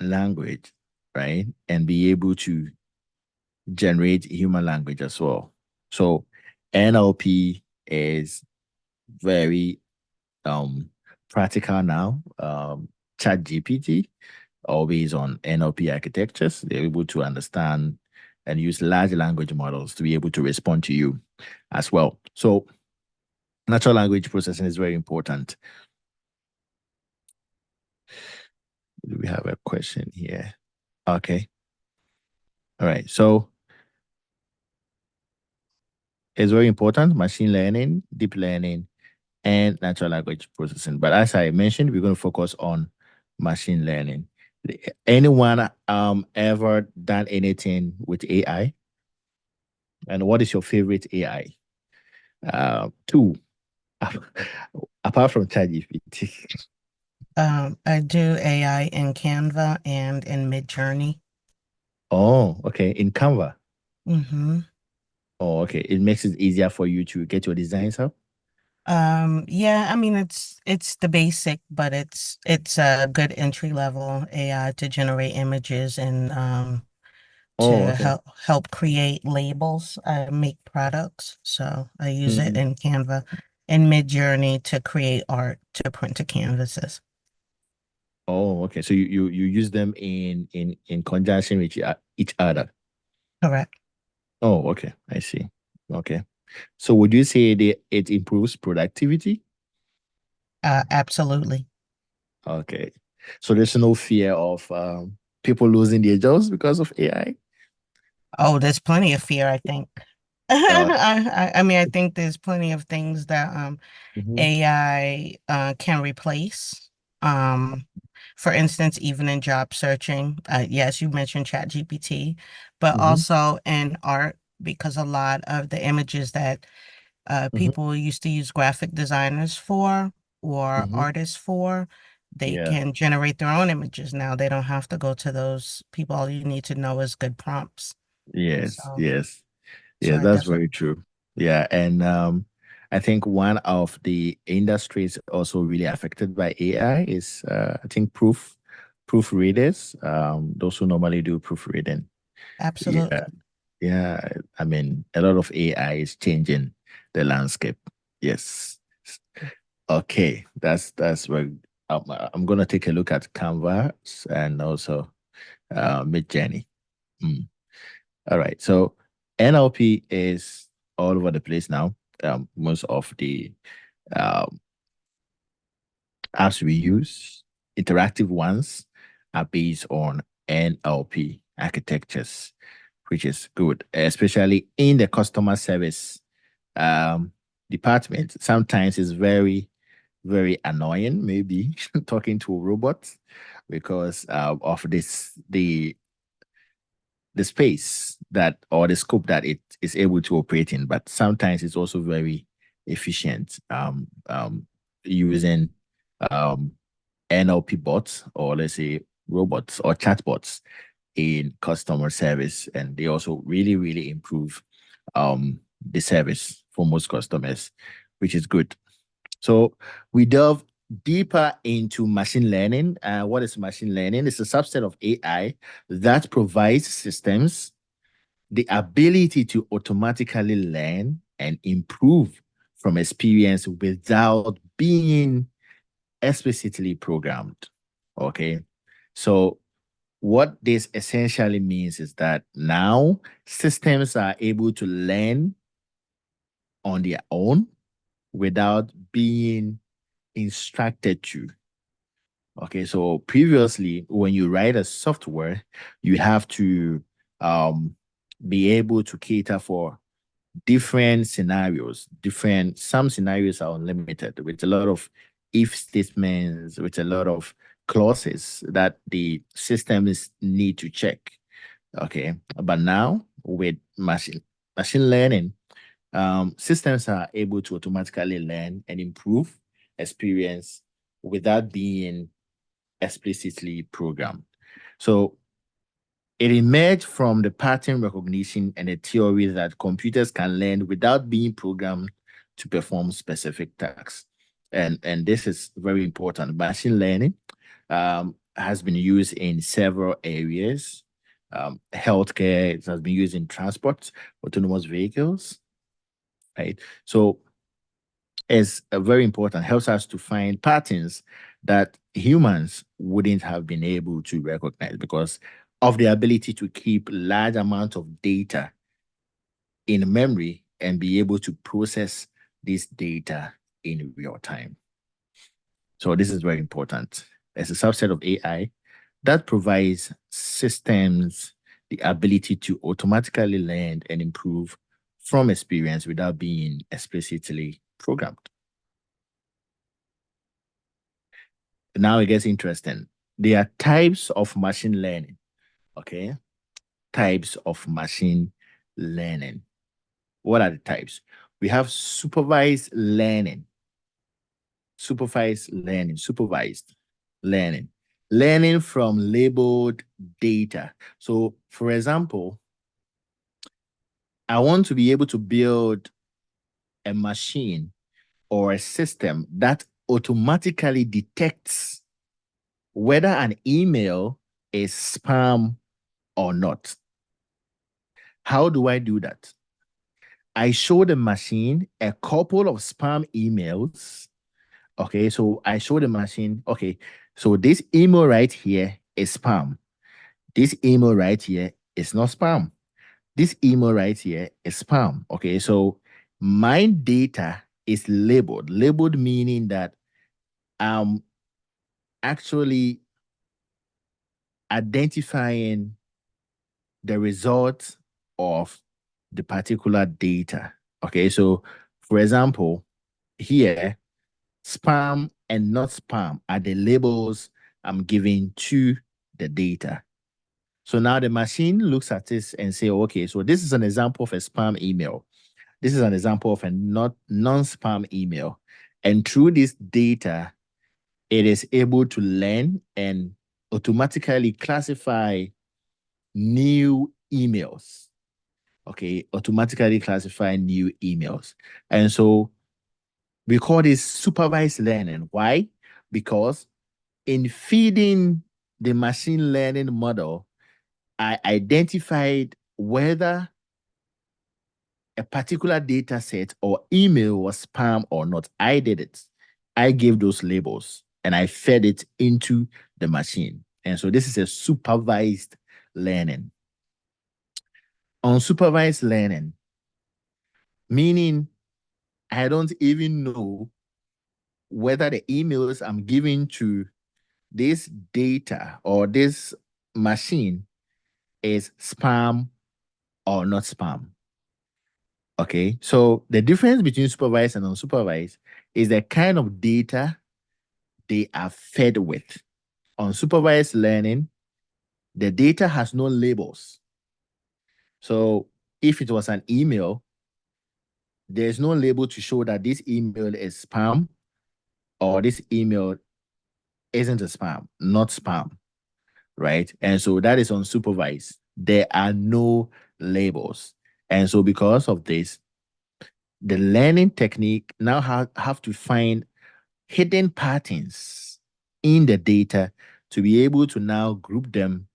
language, right? And be able to generate human language as well. So NLP is very um practical now. Chat GPT, always on NLP architectures, they're able to understand and use large language models to be able to respond to you as well. So natural language processing is very important. Do we have a question here? Okay. All right. So it's very important, machine learning, deep learning, and natural language processing. But as I mentioned, we're going to focus on machine learning. Anyone ever done anything with AI? And what is your favorite AI tool apart from ChatGPT? I do AI in Canva and in Midjourney. Oh, okay. In Canva. Mm-hmm. Oh, okay. It makes it easier for you to get your designs up. Yeah, I mean it's the basic, but it's a good entry level AI to generate images and Oh, to okay. help create labels. I make products, so I use it Mm. in Canva and Midjourney to create art to print to canvases. Oh, okay. So you use them in conjunction with each other. Correct. Oh, okay. I see. Okay. So would you say it improves productivity? Absolutely. Okay. So there's no fear of people losing their jobs because of AI? Oh, there's plenty of fear, I think. Uh, I mean, I think there's plenty of things that mhm. AI can replace. Um, For instance, even in job searching, yes, you mentioned ChatGPT, but Mm-hmm. also in art, because a lot of the images that Mm-hmm. people used to use graphic designers for or Mm-hmm. artists for, they Yeah. can generate their own images now. They don't have to go to those people. All you need to know is good prompts. Yes. So, Yes. so Yeah, I that's definitely very true. Yeah, and I think one of the industries also really affected by AI is I think proofreaders, those who normally do proofreading. Yeah, absolutely. yeah. I mean, a lot of AI is changing the landscape. Yes. Okay, that's where I'm gonna take a look at Canvas and also Midjourney. Mm. All right. So NLP is all over the place now. Most of the um, apps we use, interactive ones, are based on NLP architectures, which is good, especially in the customer service um, department. Sometimes it's very, very annoying, maybe talking to a robot because of the space that or the scope that it is able to operate in, but sometimes it's also very efficient using um, NLP bots or let's say robots or chatbots in customer service, and they also really, really improve the service for most customers, which is good. So we delve deeper into machine learning. What is machine learning? It's a subset of AI that provides systems the ability to automatically learn and improve from experience without being explicitly programmed. Okay. So, what this essentially means is that now systems are able to learn on their own without being instructed to. Okay, so previously, when you write a software, you have to um, be able to cater for different scenarios. Different some scenarios are unlimited with a lot of if statements, with a lot of clauses that the systems need to check. Okay, but now with machine learning, systems are able to automatically learn and improve experience without being explicitly programmed. So it emerged from the pattern recognition and the theory that computers can learn without being programmed to perform specific tasks. And this is very important. Machine learning has been used in several areas. Healthcare, it has been used in transport, autonomous vehicles, right? So is very important, helps us to find patterns that humans wouldn't have been able to recognize because of the ability to keep large amounts of data in memory and be able to process this data in real time. So this is very important. As a subset of AI that provides systems the ability to automatically learn and improve from experience without being explicitly programmed. Now it gets interesting. There are types of machine learning. Okay. Types of machine learning. What are the types? We have supervised learning, learning from labeled data. So, for example, I want to be able to build a machine or a system that automatically detects whether an email is spam or not. How do I do that? I show the machine a couple of spam emails. Okay, so I show the machine, okay, so this email right here is spam. This email right here is not spam. This email right here is spam. Okay, so my data is labeled. Labeled meaning that I'm actually identifying the result of the particular data. Okay, so for example, here, spam and not spam are the labels I'm giving to the data. So now the machine looks at this and say, okay, so this is an example of a spam email. This is an example of a not non-spam email. And through this data, it is able to learn and automatically classify new emails. Okay, automatically classify new emails. And so we call this supervised learning. Why? Because in feeding the machine learning model, I identified whether a particular data set or email was spam or not. I did it. I gave those labels and I fed it into the machine. And so this is a supervised learning. Unsupervised learning, meaning I don't even know whether the emails I'm giving to this data or this machine is spam or not spam. Okay, so the difference between supervised and unsupervised is the kind of data they are fed with. Unsupervised learning, the data has no labels. So if it was an email, there's no label to show that this email is spam or this email isn't a spam, not spam, right? And so that is unsupervised. There are no labels. And so because of this, the learning technique now have to find hidden patterns in the data to be able to now group them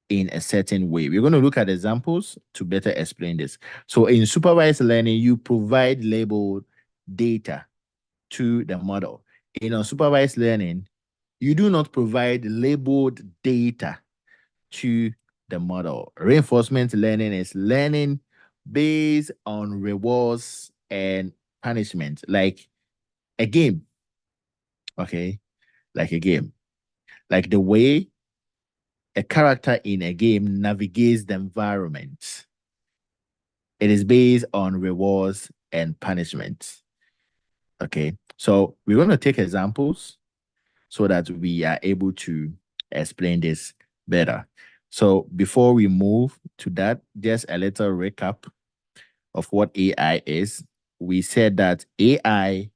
in a certain way. We're going to look at examples to better explain this. So in supervised learning, you provide labeled data to the model. In unsupervised learning, you do not provide labeled data to the model. Reinforcement learning is learning based on rewards and punishment, like a game. Okay, like a game, like the way a character in a game navigates the environment. It is based on rewards and punishment. Okay, so we're going to take examples so that we are able to explain this better. So before we move to that, just a little recap of what AI is. We said that AI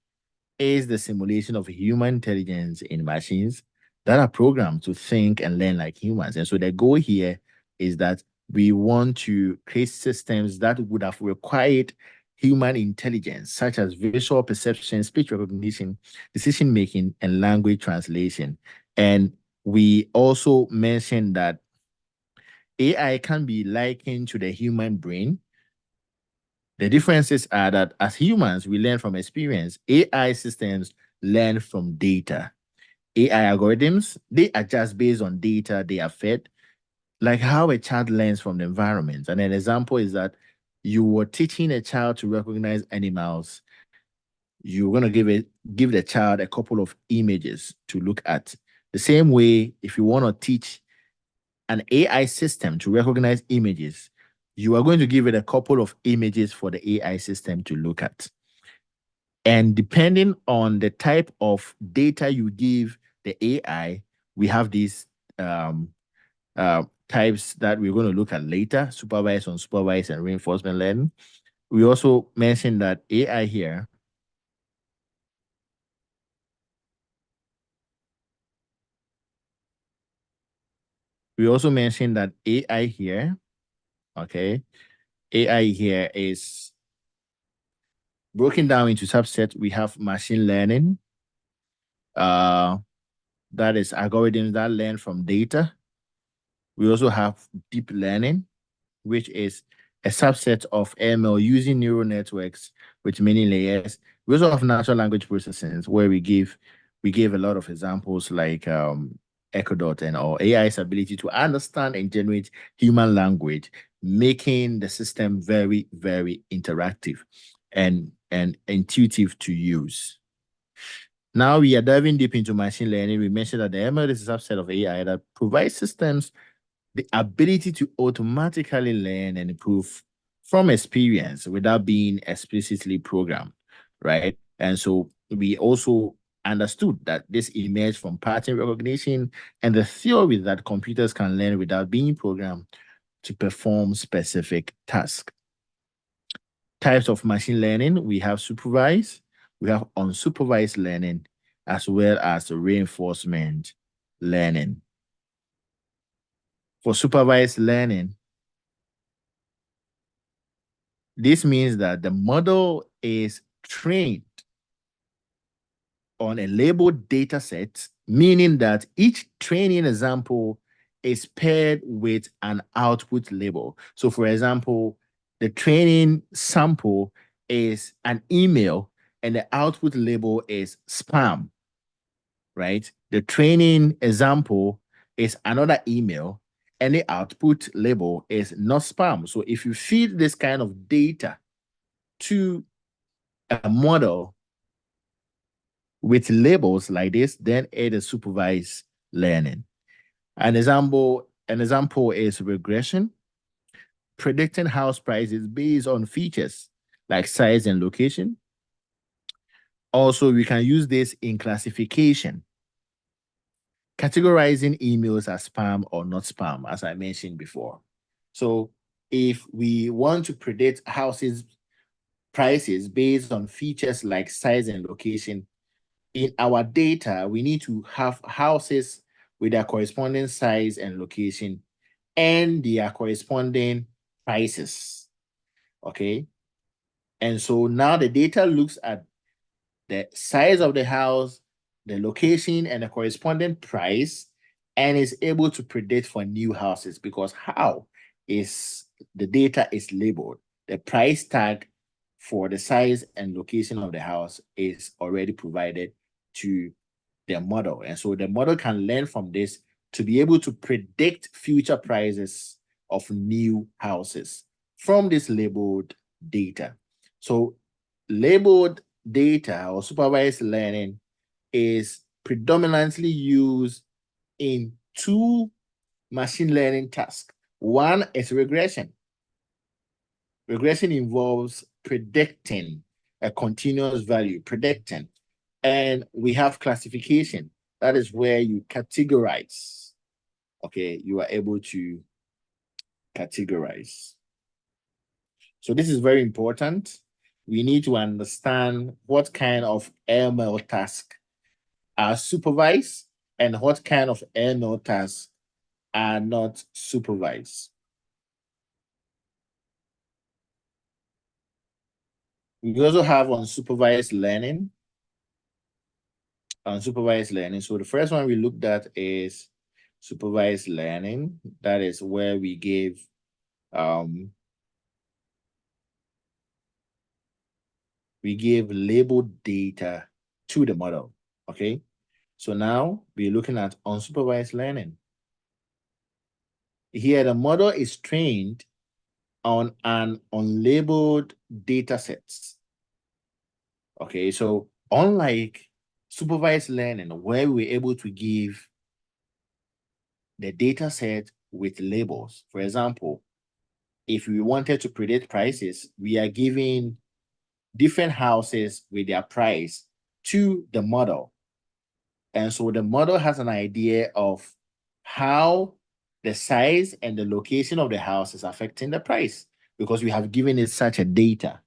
is the simulation of human intelligence in machines that are programmed to think and learn like humans. And so the goal here is that we want to create systems that would have required human intelligence, such as visual perception, speech recognition, decision making, and language translation. And we also mentioned that AI can be likened to the human brain. The differences are that as humans, we learn from experience. AI systems learn from data. AI algorithms, they adjust based on data they are fed, like how a child learns from the environment. And an example is that you were teaching a child to recognize animals. You're going to give the child a couple of images to look at. The same way, if you want to teach an AI system to recognize images, you are going to give it a couple of images for the AI system to look at. And depending on the type of data you give the AI, we have these um, types that we're going to look at later: supervised, unsupervised, and reinforcement learning. We also mentioned that AI here, we also mentioned that AI here, okay, AI here is broken down into subsets. We have machine learning, uh, that is algorithms that learn from data. We also have deep learning, which is a subset of ML using neural networks with many layers. We also have natural language processing, where we gave a lot of examples like Echo Dot and or AI's ability to understand and generate human language, making the system very, very interactive and intuitive to use. Now we are diving deep into machine learning. We mentioned that the ML is a subset of AI that provides systems the ability to automatically learn and improve from experience without being explicitly programmed, right? And so we also understood that this emerged from pattern recognition and the theory that computers can learn without being programmed to perform specific tasks. Types of machine learning, we have supervised, we have unsupervised learning, as well as reinforcement learning. For supervised learning, this means that the model is trained on a labeled data set, meaning that each training example is paired with an output label. So, for example, the training sample is an email and the output label is spam, right? The training example is another email and the output label is not spam. So, if you feed this kind of data to a model with labels like this, then it is supervised learning. An example is regression, predicting house prices based on features like size and location. Also, we can use this in classification, categorizing emails as spam or not spam, as I mentioned before. So if we want to predict houses prices based on features like size and location, in our data, we need to have houses with their corresponding size and location and their corresponding prices. Okay. And so now the data looks at the size of the house, the location, and the corresponding price, and is able to predict for new houses because how is the data is labeled. The price tag for the size and location of the house is already provided to the model. And so the model can learn from this to be able to predict future prices of new houses from this labeled data. So labeled data or supervised learning is predominantly used in two machine learning tasks. One is regression. Regression involves predicting a continuous value, predicting. And we have classification. That is where you categorize. Okay, you are able to categorize. So this is very important. We need to understand what kind of ML tasks are supervised and what kind of ML tasks are not supervised. We also have unsupervised learning. Unsupervised learning. So the first one we looked at is supervised learning. That is where we give labeled data to the model. Okay. So now we're looking at unsupervised learning. Here, the model is trained on an unlabeled data set. Okay, so unlike supervised learning, where we're able to give the data set with labels, for example, if we wanted to predict prices, we are giving different houses with their price to the model. And so the model has an idea of how the size and the location of the house is affecting the price because we have given it such a data.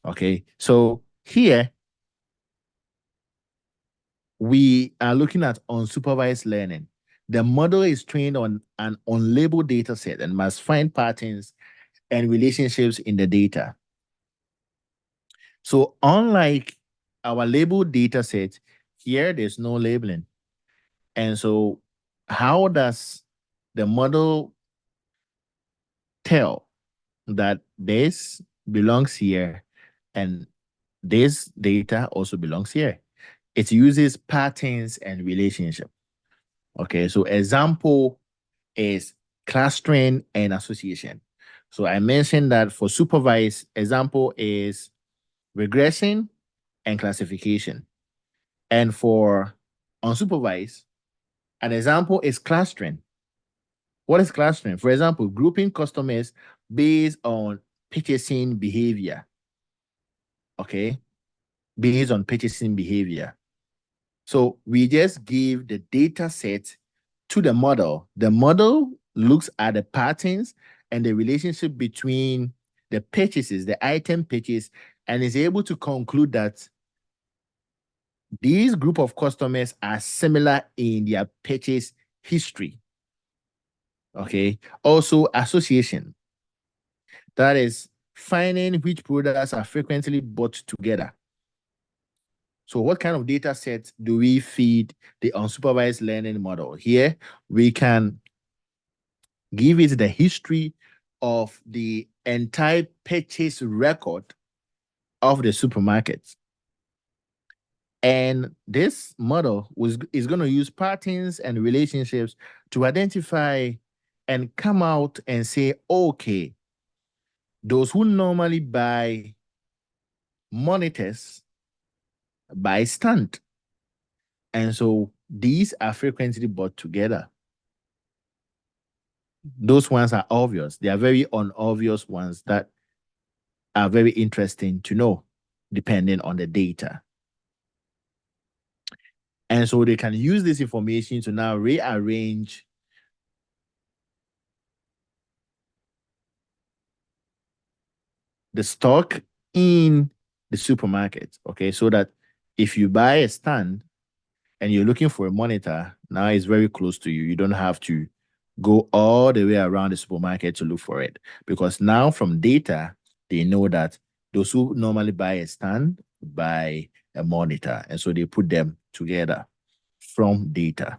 Okay, so here we are looking at unsupervised learning. The model is trained on an unlabeled data set and must find patterns and relationships in the data. So unlike our labeled data set, here there's no labeling. And so how does the model tell that this belongs here and this data also belongs here? It uses patterns and relationship. Okay, so example is clustering and association. So I mentioned that for supervised, example is regression and classification. And for unsupervised, an example is clustering. What is clustering? For example, grouping customers based on purchasing behavior. Okay, based on purchasing behavior. So we just give the data set to the model. The model looks at the patterns and the relationship between the purchases, the item purchase, and is able to conclude that these group of customers are similar in their purchase history. Okay. Also, association. That is finding which products are frequently bought together. So what kind of data set do we feed the unsupervised learning model? Here, we can give it the history of the entire purchase record of the supermarket. And this model is going to use patterns and relationships to identify and come out and say, okay, those who normally buy monitors buy stand. And so these are frequently bought together. Those ones are obvious. They are very unobvious ones that are very interesting to know, depending on the data. And so they can use this information to now rearrange the stock in the supermarket. Okay, so that if you buy a stand and you're looking for a monitor, now it's very close to you. You don't have to go all the way around the supermarket to look for it, because now from data, they know that those who normally buy a stand buy a monitor. And so they put them together from data.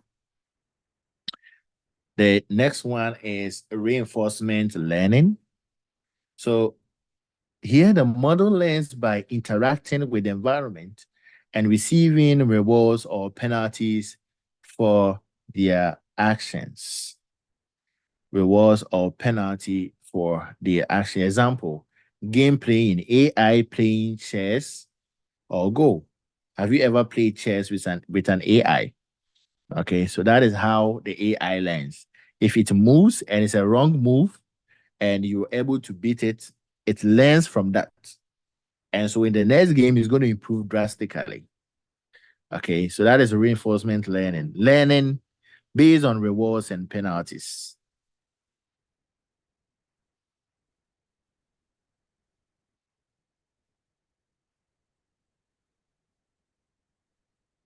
The next one is reinforcement learning. So here the model learns by interacting with the environment and receiving rewards or penalties for their actions. Rewards or penalty for their action. Example, game playing, AI playing chess or Go. Have you ever played chess with an AI? Okay, so that is how the AI learns. If it moves and it's a wrong move and you're able to beat it, it learns from that. And so in the next game, it's going to improve drastically. Okay, so that is reinforcement learning. Learning based on rewards and penalties.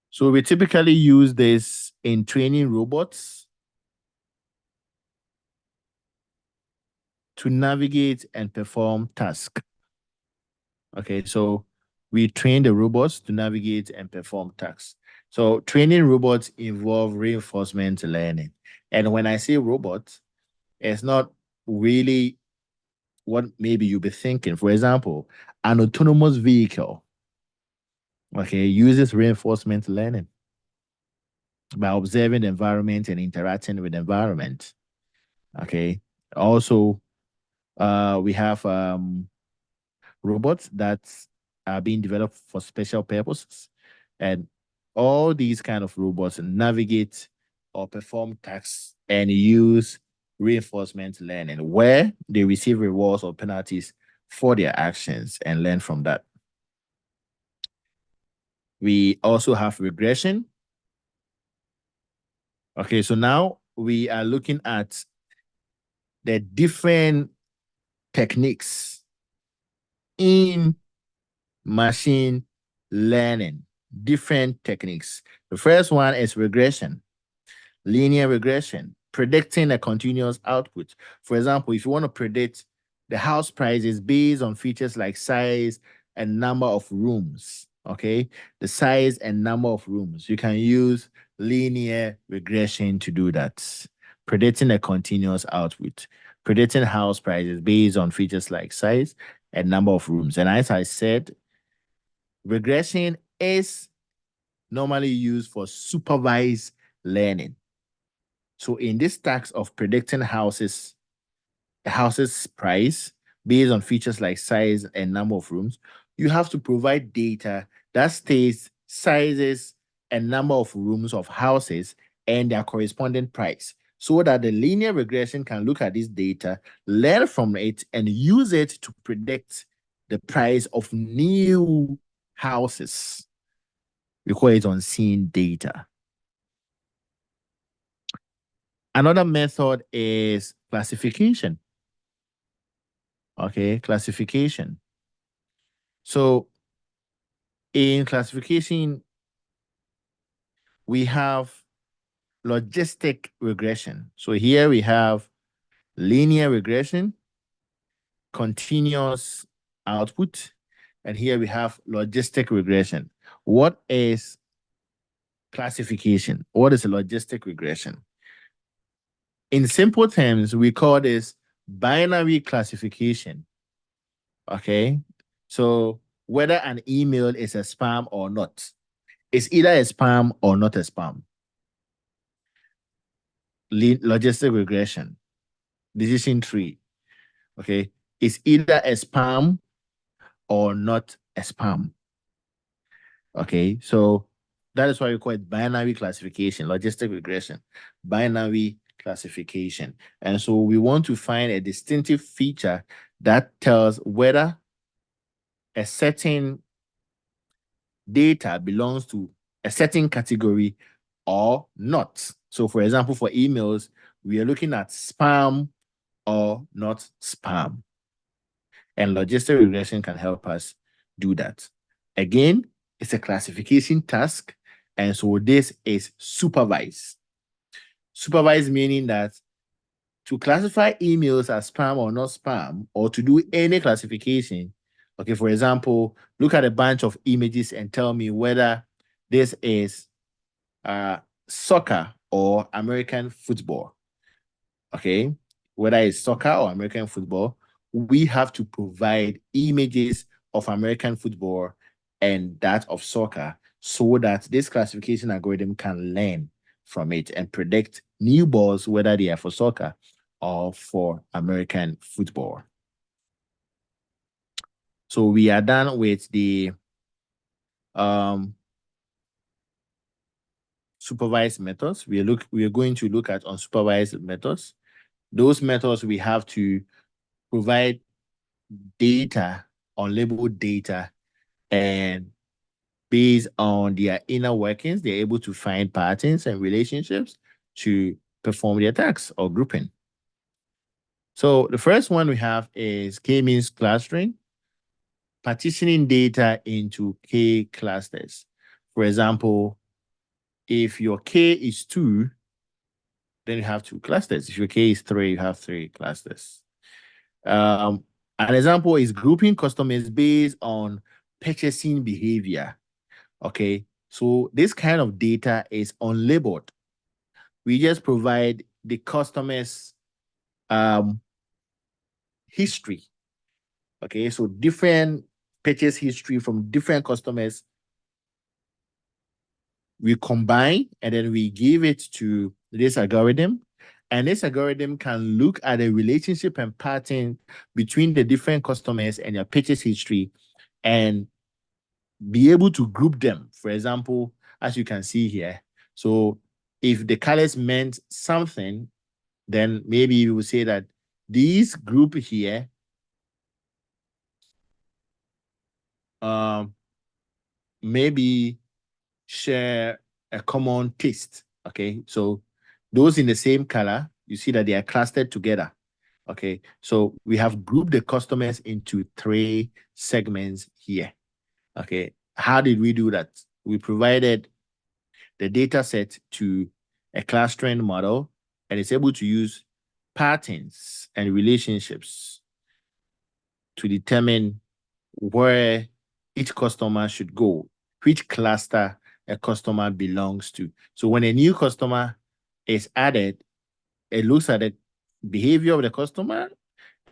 So we typically use this in training robots to navigate and perform tasks. Okay, so we train the robots to navigate and perform tasks. So training robots involve reinforcement learning. And when I say robots, it's not really what maybe you'll be thinking. For example, an autonomous vehicle, okay, uses reinforcement learning by observing the environment and interacting with the environment. Okay. Also, we have robots that are being developed for special purposes. And all these kind of robots navigate or perform tasks and use reinforcement learning where they receive rewards or penalties for their actions and learn from that. We also have regression. Okay, so now we are looking at the different techniques in machine learning, different techniques. The first one is regression, linear regression, predicting a continuous output. For example, if you want to predict the house prices based on features like size and number of rooms, okay, the size and number of rooms, you can use linear regression to do that. Predicting a continuous output, predicting house prices based on features like size and number of rooms. And as I said, regression is normally used for supervised learning. So in this task of predicting a house's price based on features like size and number of rooms, you have to provide data that states sizes and number of rooms of houses and their corresponding price, so that the linear regression can look at this data, learn from it, and use it to predict the price of new houses. We call it unseen data. Another method is classification. Okay, classification. So in classification, we have logistic regression. So here we have linear regression, continuous output, and here we have logistic regression. What is classification? What is a logistic regression? In simple terms, we call this binary classification. Okay. So whether an email is a spam or not, it's either a spam or not a spam. Logistic regression, decision tree. Okay. It's either a spam or not a spam. Okay. So that is why we call it binary classification, logistic regression, binary classification. And so we want to find a distinctive feature that tells whether a certain data belongs to a certain category or not. So for example, for emails, we are looking at spam or not spam. And logistic regression can help us do that. Again, it's a classification task. And so this is supervised. Supervised meaning that to classify emails as spam or not spam, or to do any classification, okay, for example, look at a bunch of images and tell me whether this is soccer or American football, okay, whether it's soccer or American football, we have to provide images of American football and that of soccer so that this classification algorithm can learn from it and predict new balls, whether they are for soccer or for American football. So we are done with the supervised methods. We are going to look at unsupervised methods. Those methods we have to provide data, unlabeled data, and based on their inner workings, they're able to find patterns and relationships to perform their tasks or grouping. So the first one we have is k-means clustering, partitioning data into k clusters. For example, if your k is 2, then you have 2 clusters. If your k is 3, you have 3 clusters. An example is grouping customers based on purchasing behavior. Okay, so this kind of data is unlabeled. We just provide the customer's history. Okay, so different purchase history from different customers. We combine and then we give it to this algorithm. And this algorithm can look at a relationship and pattern between the different customers and their purchase history and be able to group them. For example, as you can see here. So if the colors meant something, then maybe you will say that this group here maybe share a common taste. Okay, so those in the same color, you see that they are clustered together. Okay, so we have grouped the customers into 3 segments here. Okay, how did we do that? We provided the data set to a clustering model, and it's able to use patterns and relationships to determine where each customer should go, which cluster a customer belongs to. So when a new customer is added, it looks at the behavior of the customer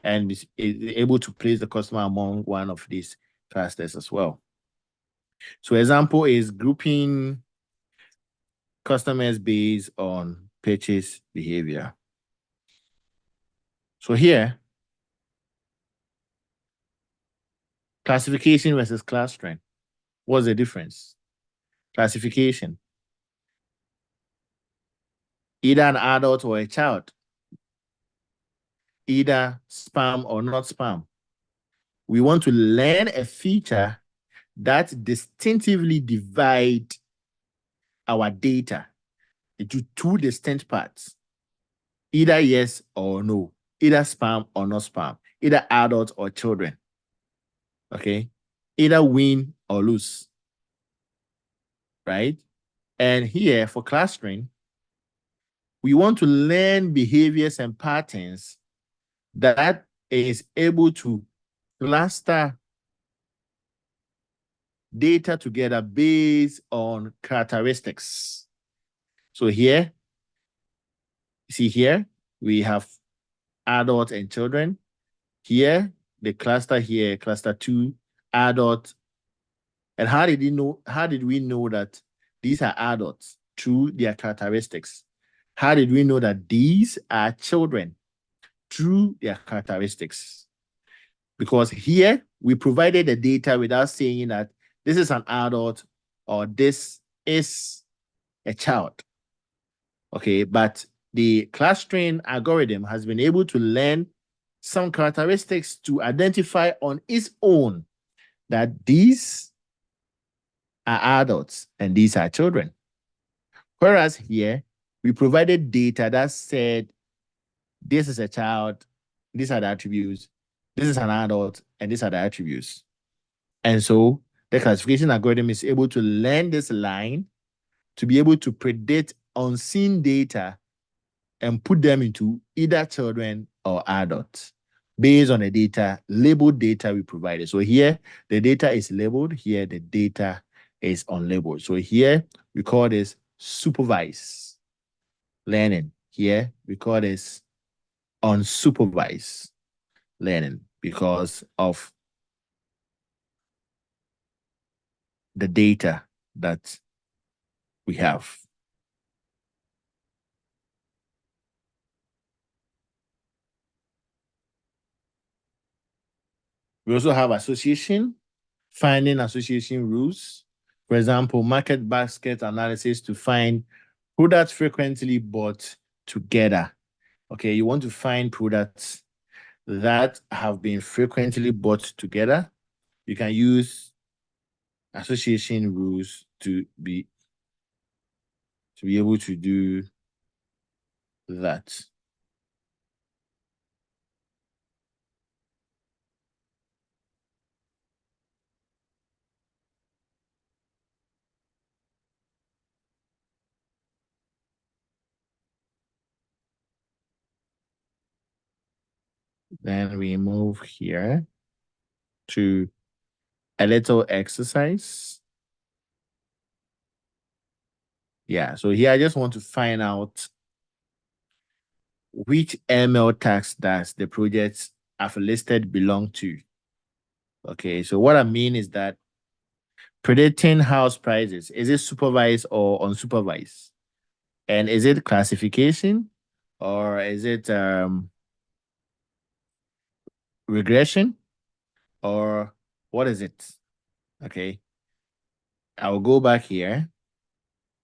and is able to place the customer among one of these clusters as well. So example is grouping customers based on purchase behavior. So here, classification versus clustering. What's the difference? Classification. Either an adult or a child. Either spam or not spam. We want to learn a feature that distinctively divide our data into two distinct parts, either yes or no, either spam or not spam, either adults or children. Okay, either win or lose, right? And here for clustering, we want to learn behaviors and patterns that is able to cluster data together based on characteristics. So here, see here, we have adults and children. Here, the cluster here, cluster two, adult. And how did we know that these are adults? Through their characteristics. How did we know that these are children? Through their characteristics. Because here we provided the data without saying that this is an adult or this is a child. Okay, but the clustering algorithm has been able to learn some characteristics to identify on its own that these are adults and these are children. Whereas here, we provided data that said this is a child, these are the attributes, this is an adult, and these are the attributes. And so the classification algorithm is able to learn this line to be able to predict unseen data and put them into either children or adults based on the data, labeled data we provided. So here, the data is labeled. Here, the data is unlabeled. So here, we call this supervised learning. Here, we call this unsupervised learning because of the data that we have. We also have association, finding association rules. For example, market basket analysis to find products frequently bought together. Okay, you want to find products that have been frequently bought together. You can use association rules to be able to do that. Then we move here to a little exercise. Yeah, so here I just want to find out which ML task does the projects I've listed belong to. Okay, so what I mean is that predicting house prices, is it supervised or unsupervised? And is it classification or is it regression or what is it? Okay, I'll go back here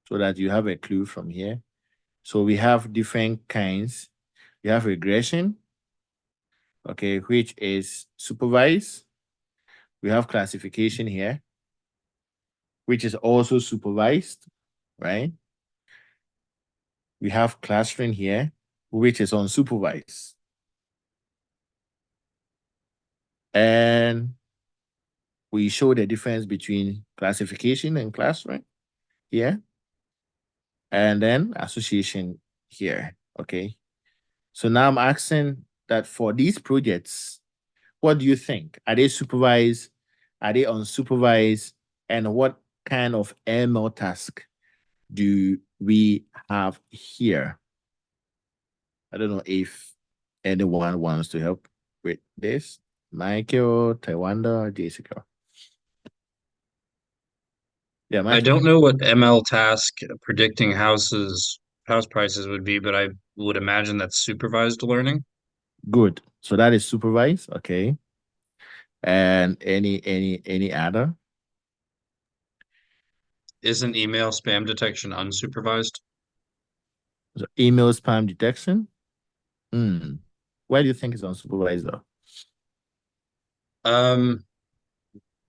so that you have a clue from here. So we have different kinds. We have regression, okay, which is supervised. We have classification here, which is also supervised, right? We have clustering here, which is unsupervised. And we show the difference between classification and clustering here, and then association here, okay? So now I'm asking that for these projects, what do you think? Are they supervised? Are they unsupervised? And what kind of ML task do we have here? I don't know if anyone wants to help with this. Michael, Taiwanda, Jessica. Yeah, I Michael. don't know what ML task predicting house prices would be, but I would imagine that's supervised learning. Good. So that is supervised. Okay. And any other? Isn't email spam detection unsupervised? So email spam detection. Hmm. Why do you think it's unsupervised though? Um,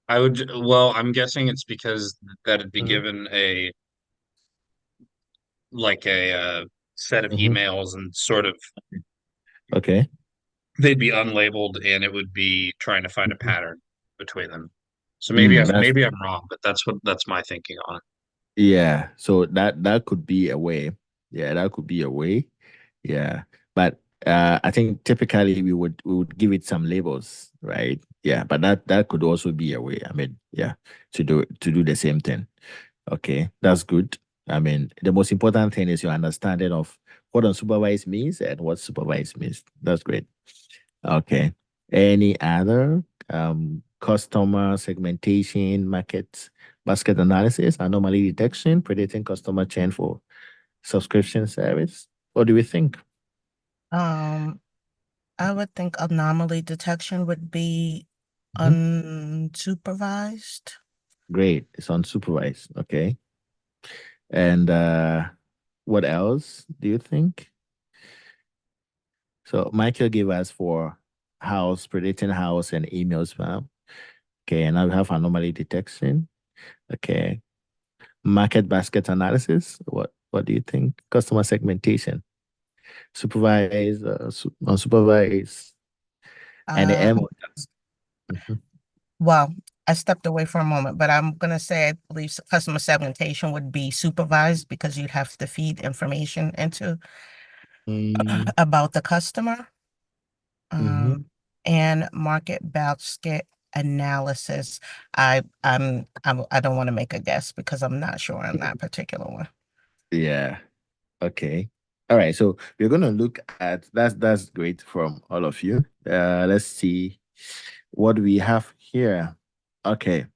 well, I'm guessing it's because that'd be Mhm. given a like a set of Mhm. emails and sort of Okay. they'd be unlabeled and it would be trying to find a Mhm. pattern between them. So That's maybe I'm wrong, but that's my thinking on it. yeah. So that could be a way. Yeah, that could be a way. Yeah. But I think typically we would give it some labels, right? Yeah, but that could also be a way. I mean, yeah, to do the same thing. Okay, that's good. I mean, the most important thing is your understanding of what unsupervised means and what supervised means. That's great. Okay. Any other customer segmentation, market basket analysis, anomaly detection, predicting customer churn for subscription service? What do we think? Um, I would think anomaly detection would be Mhm. unsupervised. Great. It's unsupervised. Okay. And what else do you think? So Michael gave us for house, predicting house and email spam. Okay, and now we have anomaly detection. Okay. Market basket analysis. What do you think? Customer segmentation, supervised, unsupervised, and the Uh, M task. Mhm. well, I stepped away for a moment, but I'm gonna say I believe customer segmentation would be supervised because you'd have to feed information into Mm, about the customer. mhm. Um, and market basket analysis. I don't want to make a guess because I'm not sure on that particular one. Yeah. Okay. All right. So we're gonna look at that's great from all of you. Let's see what we have here. Okay.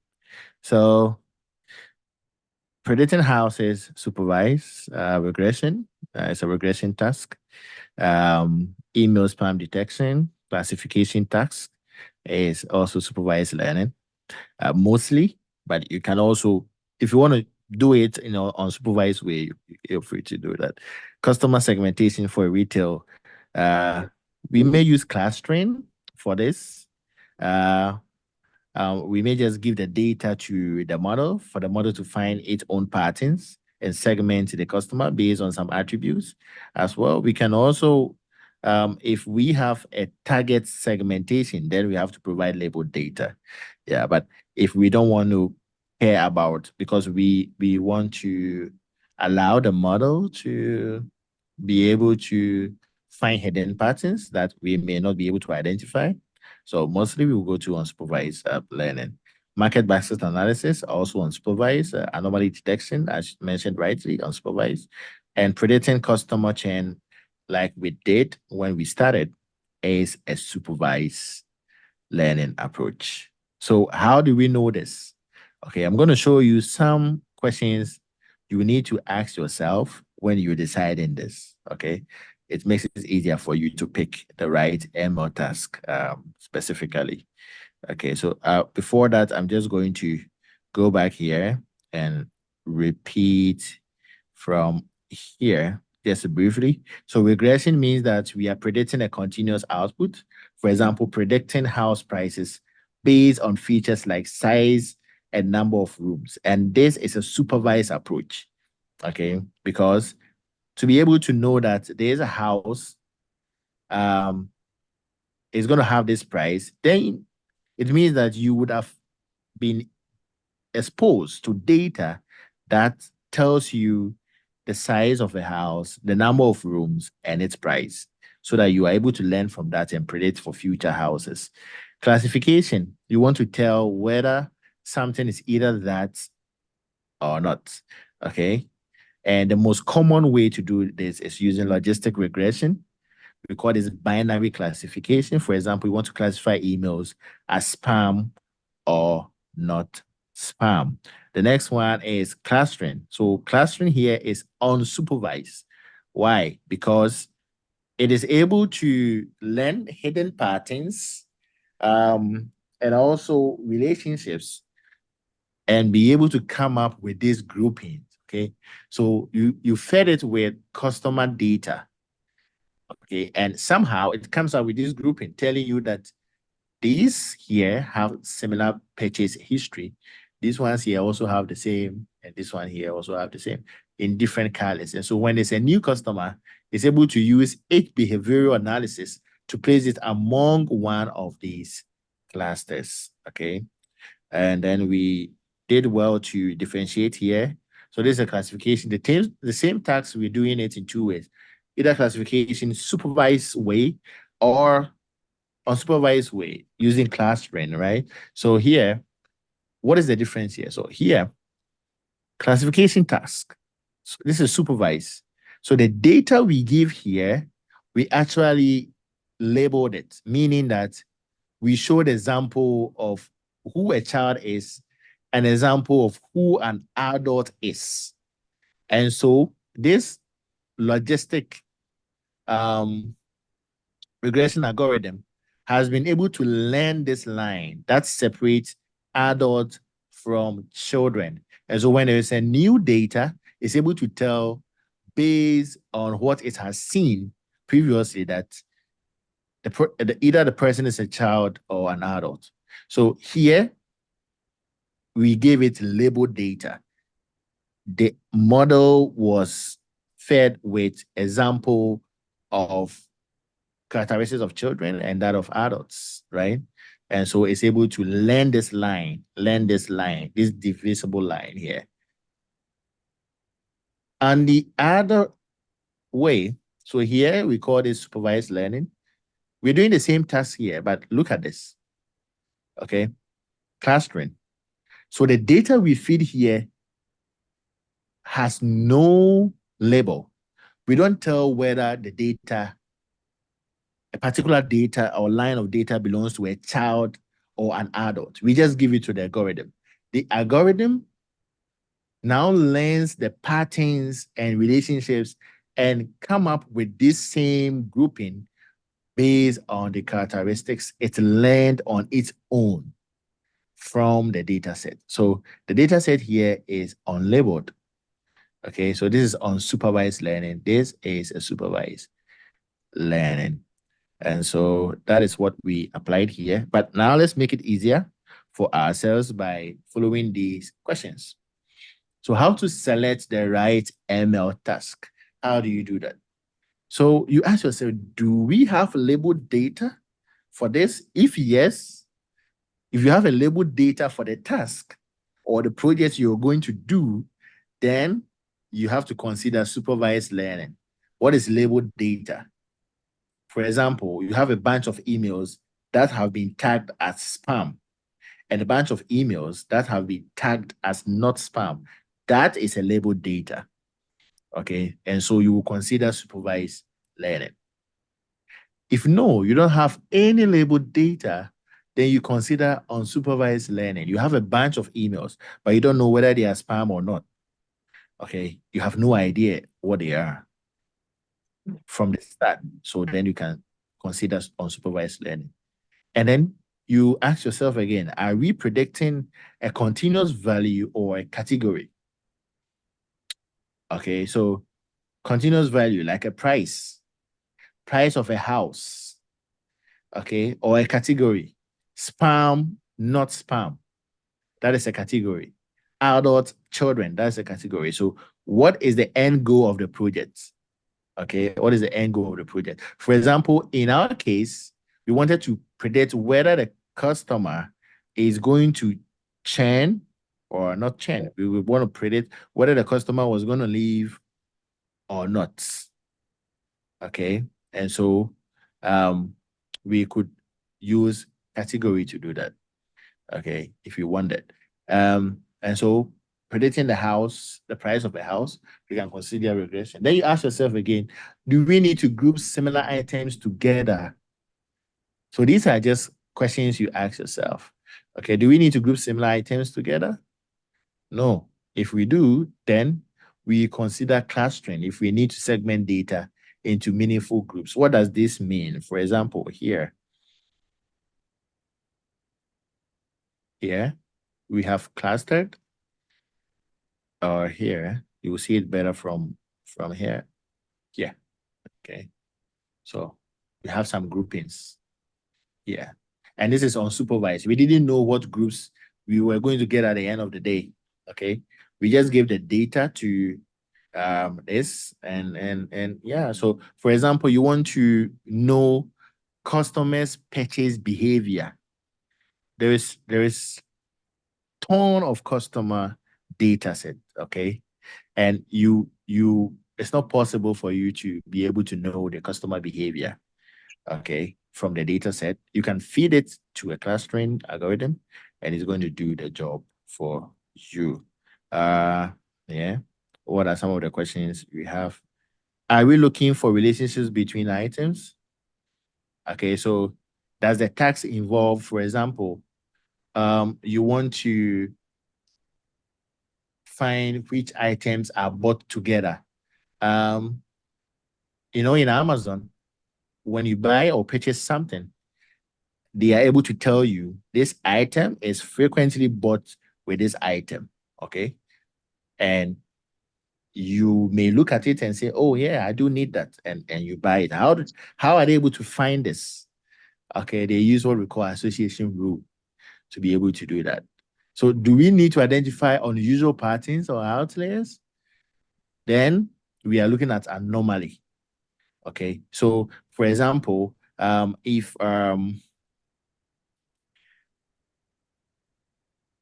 So predicting houses supervised regression. It's a regression task. Email spam detection, classification task is also supervised learning, mostly, but you can also, if you want to do it in an unsupervised way, you're free to do that. Customer segmentation for retail. Uh, we may use clustering for this. Uh, we may just give the data to the model for the model to find its own patterns and segment the customer based on some attributes as well. We can also, if we have a target segmentation, then we have to provide labeled data. Yeah, but if we don't want to care about, because we want to allow the model to be able to find hidden patterns that we may not be able to identify. So mostly we will go to unsupervised learning. Market basket analysis, also unsupervised. Anomaly detection, as mentioned rightly, unsupervised. And predicting customer churn, like we did when we started, is a supervised learning approach. So how do we know this? Okay, I'm going to show you some questions you need to ask yourself when you're deciding this. Okay, it makes it easier for you to pick the right ML task specifically. Okay, so before that, I'm just going to go back here and repeat from here just briefly. So regression means that we are predicting a continuous output. For example, predicting house prices based on features like size and number of rooms. And this is a supervised approach, okay? Because to be able to know that there's a house um, is going to have this price, then it means that you would have been exposed to data that tells you the size of a house, the number of rooms, and its price, so that you are able to learn from that and predict for future houses. Classification, you want to tell whether something is either that or not. Okay. And the most common way to do this is using logistic regression. We call this binary classification. For example, we want to classify emails as spam or not spam. The next one is clustering. So clustering here is unsupervised. Why? Because it is able to learn hidden patterns and also relationships and be able to come up with these groupings. Okay. So you fed it with customer data. Okay. And somehow it comes out with this grouping telling you that these here have similar purchase history. These ones here also have the same, and this one here also have the same. in different colors. And so when there's a new customer, it's able to use age behavioral analysis to place it among one of these clusters. Okay. And then we did well to differentiate here. So this is a classification. The same task, we're doing it in two ways. Either classification supervised way or unsupervised way using clustering, right? So here, what is the difference here? So here, classification task. So this is supervised. So the data we give here, we actually labeled it, meaning that we showed example of who a child is, an example of who an adult is. And so this logistic regression algorithm has been able to learn this line that separates adults from children. And so when there is a new data, it's able to tell based on what it has seen previously that either the person is a child or an adult. So here, we gave it labeled data. The model was fed with example of characteristics of children and that of adults, right? And so it's able to learn this this divisible line here. And the other way, so here we call this supervised learning. We're doing the same task here, but look at this. Okay, clustering. So the data we feed here has no label. We don't tell whether the data, a particular data or line of data belongs to a child or an adult. We just give it to the algorithm. The algorithm now learns the patterns and relationships and come up with this same grouping based on the characteristics it learned on its own from the data set. So the data set here is unlabeled. Okay, so this is unsupervised learning. This is a supervised learning. And so that is what we applied here. But now let's make it easier for ourselves by following these questions. So how to select the right ML task? How do you do that? So you ask yourself, do we have labeled data for this? If yes, if you have a labeled data for the task or the project you're going to do, then you have to consider supervised learning. What is labeled data? For example, you have a bunch of emails that have been tagged as spam and a bunch of emails that have been tagged as not spam. That is a labeled data. Okay. And so you will consider supervised learning. If no, you don't have any labeled data, then you consider unsupervised learning. You have a bunch of emails, but you don't know whether they are spam or not. Okay. You have no idea what they are from the start. So then you can consider unsupervised learning. And then you ask yourself again, are we predicting a continuous value or a category? Okay, so continuous value, like a price of a house, okay, or a category, spam, not spam. That is a category. Adult children, that's a category. So what is the end goal of the project? Okay, what is the end goal of the project? For example, in our case, we wanted to predict whether the customer is going to churn or not churn. We would want to predict whether the customer was going to leave or not. Okay, and so we could use category to do that. Okay, if you wanted. And so predicting the price of a house, you can consider regression. Then you ask yourself again, do we need to group similar items together? So these are just questions you ask yourself. Okay, do we need to group similar items together? No. If we do, then we consider clustering if we need to segment data into meaningful groups. What does this mean? For example, here we have clustered, or here you will see it better from here. Yeah. Okay. So we have some groupings. Yeah. And this is unsupervised. We didn't know what groups we were going to get at the end of the day. Okay. We just gave the data to this and yeah. So for example, you want to know customers' purchase behavior. There is ton of customer data set, okay? And you it's not possible for you to be able to know the customer behavior, okay, from the data set. You can feed it to a clustering algorithm and it's going to do the job for you. Yeah. What are some of the questions we have? Are we looking for relationships between items? Okay, so does the tax involve, for example, you want to find which items are bought together. Um, in Amazon, when you buy or purchase something, they are able to tell you this item is frequently bought with this item. Okay. And you may look at it and say, oh yeah, I do need that. And you buy it. How are they able to find this? Okay, they use what we call association rule to be able to do that. So do we need to identify unusual patterns or outliers? Then we are looking at anomaly. Okay, so for example, if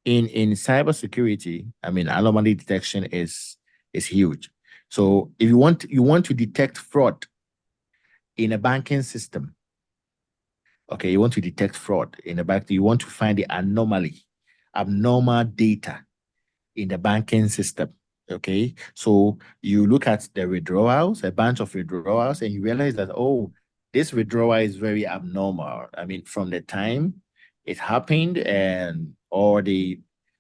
in cybersecurity, I mean, anomaly detection is huge. So if you want to detect fraud in a banking system, okay, you want to detect fraud in a bank, you want to find the anomaly, abnormal data in the banking system. Okay, so you look at the withdrawals, a bunch of withdrawals, and you realize that, oh, this withdrawal is very abnormal. I mean, from the time it happened and all the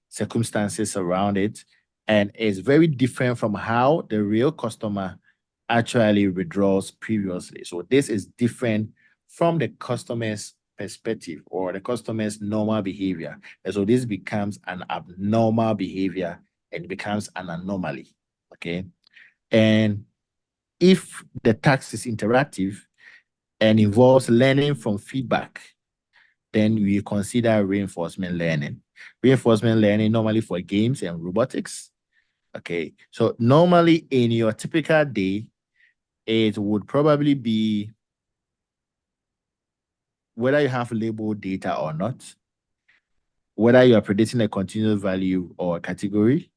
circumstances around it, and it's very different from how the real customer actually withdraws previously. So this is different from the customer's perspective or the customer's normal behavior. And so this becomes an abnormal behavior and becomes an anomaly. Okay. And if the task is interactive and involves learning from feedback, then we consider reinforcement learning. Reinforcement learning normally for games and robotics. Okay. So normally in your typical day, it would probably be whether you have labeled data or not, whether you are predicting a continuous value or a category,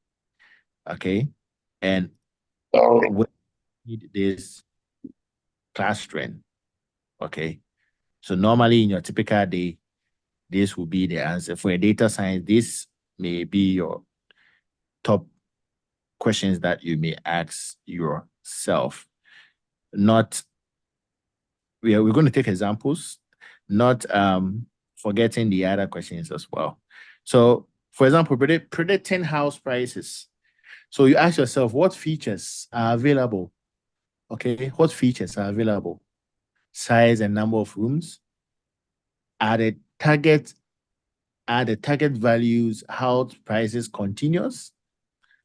okay, and we need this class trend, okay. So normally in your typical day, this will be the answer. For a data science, this may be your top questions that you may ask yourself. Not we're going to take examples, not forgetting the other questions as well. So, for example, predicting house prices. So you ask yourself, what features are available? Okay, what features are available? Size and number of rooms. Are the target values house prices continuous?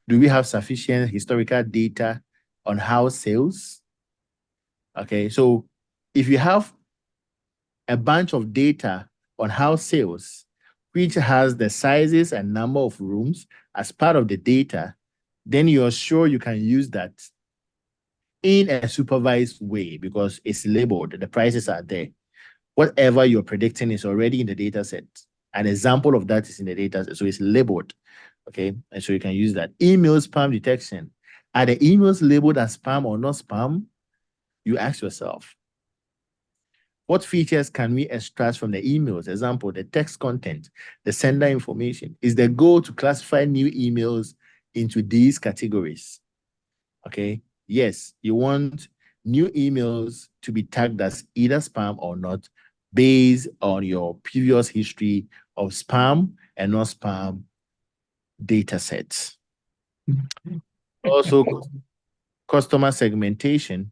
Do we have sufficient historical data on house sales? Okay, so if you have a bunch of data on house sales, which has the sizes and number of rooms as part of the data, then you're sure you can use that in a supervised way because it's labeled, the prices are there. Whatever you're predicting is already in the data set. An example of that is in the data set, so it's labeled, okay? And so you can use that. Email spam detection. Are the emails labeled as spam or not spam? You ask yourself. What features can we extract from the emails? Example, the text content, the sender information. Is the goal to classify new emails into these categories? Okay. Yes, you want new emails to be tagged as either spam or not based on your previous history of spam and not spam data sets. Also, customer segmentation.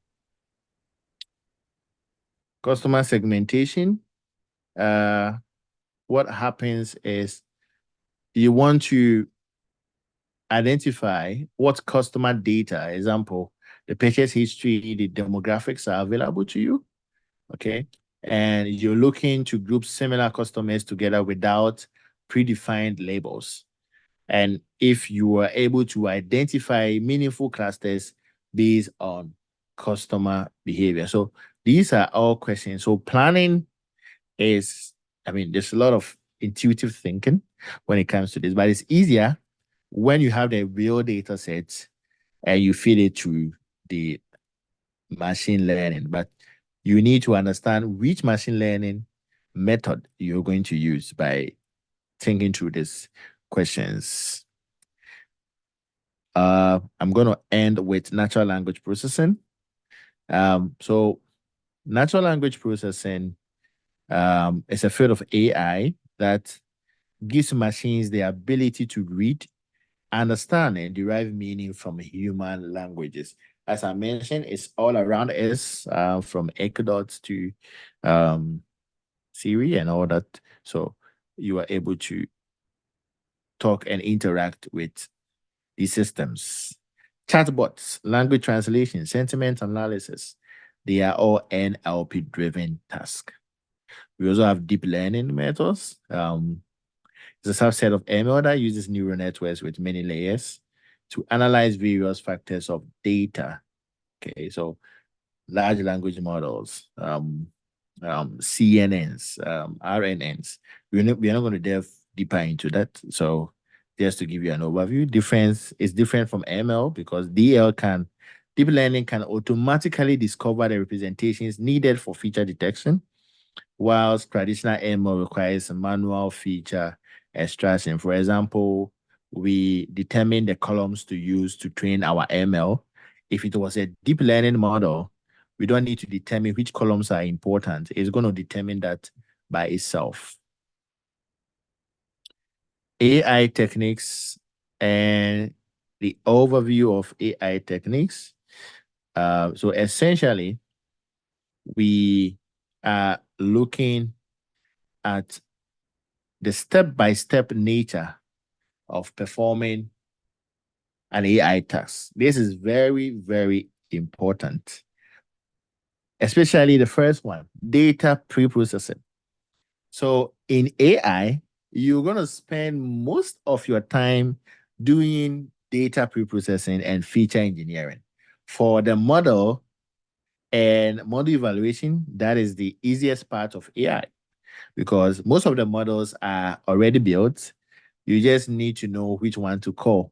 Customer segmentation, what happens is you want to identify what customer data, example, the purchase history, the demographics are available to you, okay? And you're looking to group similar customers together without predefined labels. And if you are able to identify meaningful clusters based on customer behavior. So these are all questions. So planning is, I mean, there's a lot of intuitive thinking when it comes to this, but it's easier when you have the real data sets and you feed it to the machine learning. But you need to understand which machine learning method you're going to use by thinking through these questions. I'm going to end with natural language processing. So natural language processing is a field of AI that gives machines the ability to read, understand, and derive meaning from human languages. As I mentioned, it's all around us, from Echo to Siri and all that. So you are able to talk and interact with these systems. Chatbots, language translation, sentiment analysis, they are all NLP driven tasks. We also have deep learning methods. It's a subset of ML that uses neural networks with many layers to analyze various factors of data. Okay, so large language models, CNNs, RNNs. We're not going to delve deeper into that. So just to give you an overview, difference is different from ML because deep learning can automatically discover the representations needed for feature detection, whilst traditional ML requires a manual feature extraction. For example, we determine the columns to use to train our ML. If it was a deep learning model, we don't need to determine which columns are important. It's going to determine that by itself. AI techniques and the overview of AI techniques. So essentially, we are looking at the step-by-step nature of performing an AI task. This is very, very important, especially the first one, data pre-processing. So in AI, you're going to spend most of your time doing data pre-processing and feature engineering. For the model and model evaluation, that is the easiest part of AI because most of the models are already built. You just need to know which one to call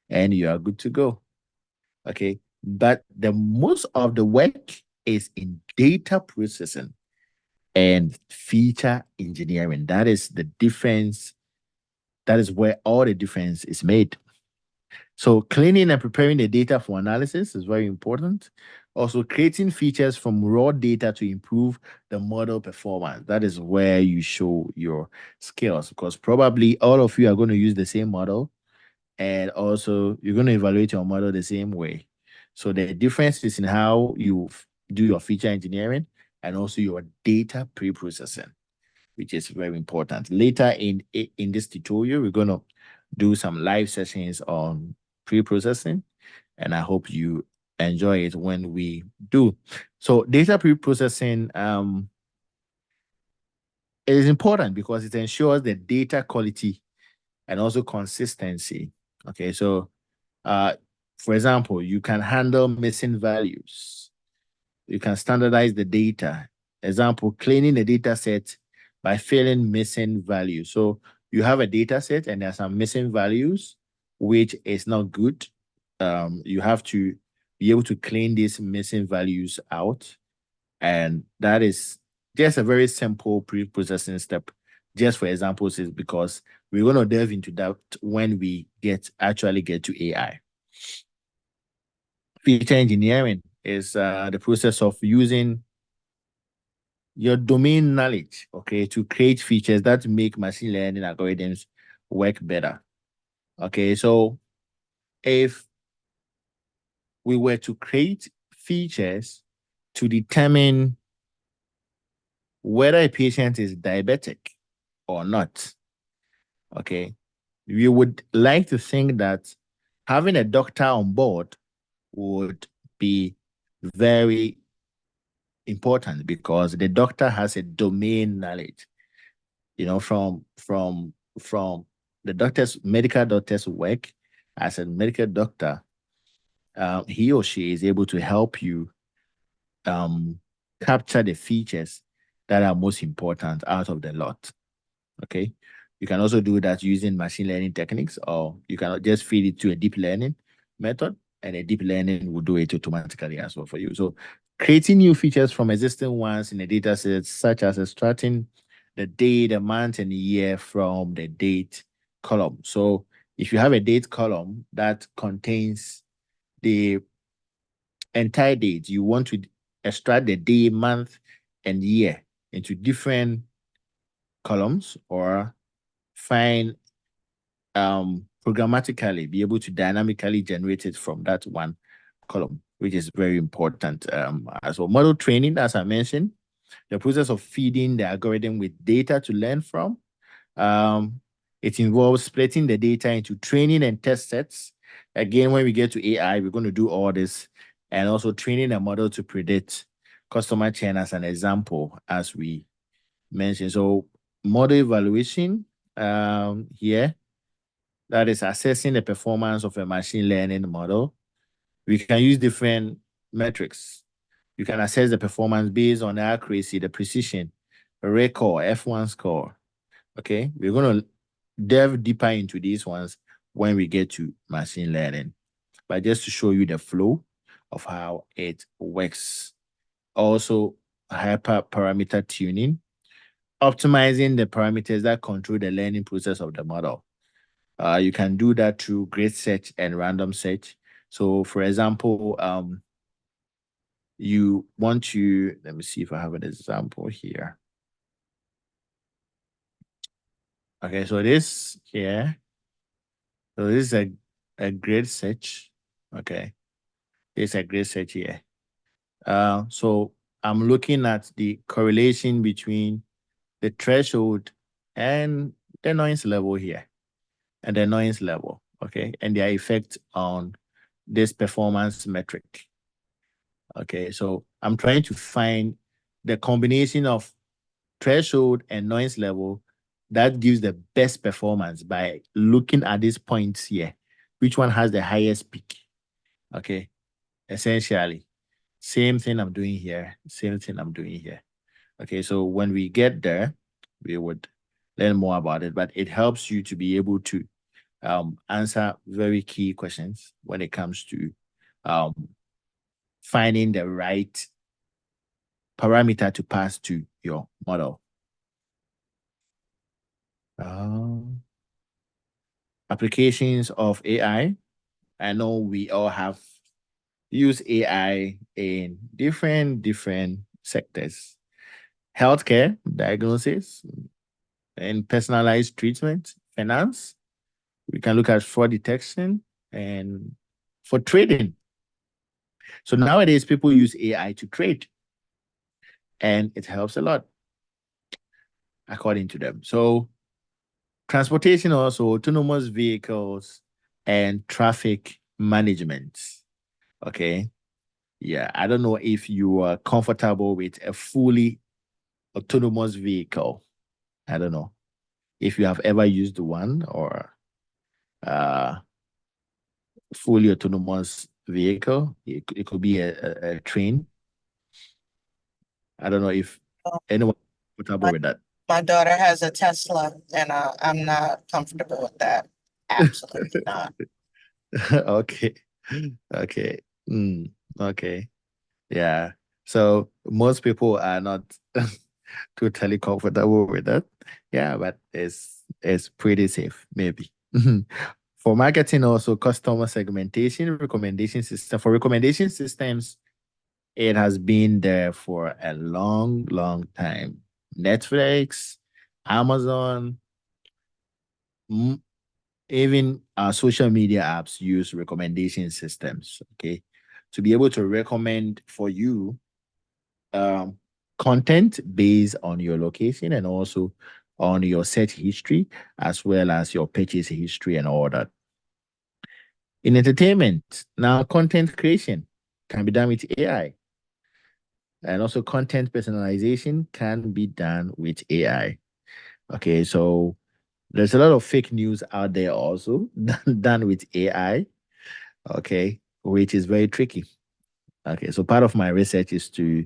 and you are good to go. Okay. But the most of the work is in data processing and feature engineering. That is the difference. That is where all the difference is made. So cleaning and preparing the data for analysis is very important. Also, creating features from raw data to improve the model performance. That is where you show your skills because probably all of you are going to use the same model and also you're going to evaluate your model the same way. So the difference is in how you do your feature engineering and also your data pre-processing, which is very important. Later in this tutorial, we're going to do some live sessions on pre-processing, and I hope you enjoy it when we do. So data pre-processing is important because it ensures the data quality and also consistency. Okay, so for example, you can handle missing values. You can standardize the data. Example, cleaning the data set by filling missing values. So you have a data set and there's some missing values, which is not good. You have to be able to clean these missing values out. And that is just a very simple pre-processing step. Just for examples, is because we're going to delve into that when we actually get to AI. Feature engineering is the process of using your domain knowledge, okay, to create features that make machine learning algorithms work better. Okay, so if we were to create features to determine whether a patient is diabetic or not, okay, we would like to think that having a doctor on board would be very important because the doctor has a domain knowledge, from the medical doctor's work as a medical doctor. he or she is able to help you capture the features that are most important out of the lot. Okay. You can also do that using machine learning techniques, or you can just feed it to a deep learning method, and a deep learning will do it automatically as well for you. So creating new features from existing ones in the data sets, such as extracting the day, the month, and the year from the date column. So if you have a date column that contains the entire date, you want to extract the day, month, and year into different columns, or find programmatically be able to dynamically generate it from that one column, which is very important. As well, model training, as I mentioned, the process of feeding the algorithm with data to learn from. It involves splitting the data into training and test sets. Again, when we get to AI, we're going to do all this, and also training a model to predict customer churn as an example, as we mentioned. So model evaluation here, that is assessing the performance of a machine learning model. We can use different metrics. You can assess the performance based on the accuracy, the precision, the recall, F1 score. Okay, we're going to delve deeper into these ones when we get to machine learning, but just to show you the flow of how it works. Also, hyperparameter tuning, optimizing the parameters that control the learning process of the model. You can do that through grid search and random search. So, for example, you want to, let me see if I have an example here. Okay, so this here, so this is a grid search. Okay, this is a grid search here. So I'm looking at the correlation between the threshold and the noise level here, and the noise level, okay, and their effect on this performance metric. Okay, so I'm trying to find the combination of threshold and noise level that gives the best performance by looking at these points here. Which one has the highest peak? Okay, essentially, same thing I'm doing here, same thing I'm doing here. Okay, so when we get there, we would learn more about it, but it helps you to be able to answer very key questions when it comes to finding the right parameter to pass to your model. Applications of AI. I know we all have used AI in different sectors. Healthcare, diagnosis, and personalized treatment, finance. We can look at fraud detection and for trading. So nowadays, people use AI to trade, and it helps a lot, according to them. So transportation, also autonomous vehicles and traffic management. Okay. Yeah, I don't know if you are comfortable with a fully autonomous vehicle. I don't know if you have ever used one, or uh fully autonomous vehicle. It could be a train. I don't know if Oh, anyone is comfortable My, with that. my daughter has a Tesla, and I'm not comfortable with that. Absolutely not. Okay. Okay. Okay. Yeah. So most people are not totally comfortable with that. Yeah, but it's pretty safe, maybe. For marketing, also customer segmentation, recommendation system. For recommendation systems, it has been there for a long time. Netflix, Amazon, mm, even social media apps use recommendation systems, okay, to be able to recommend for you um, content based on your location, and also on your search history, as well as your purchase history and all that. In entertainment, now content creation can be done with AI, and also content personalization can be done with AI. Okay, so there's a lot of fake news out there also done with AI. Okay. which is very tricky. Okay, so part of my research is to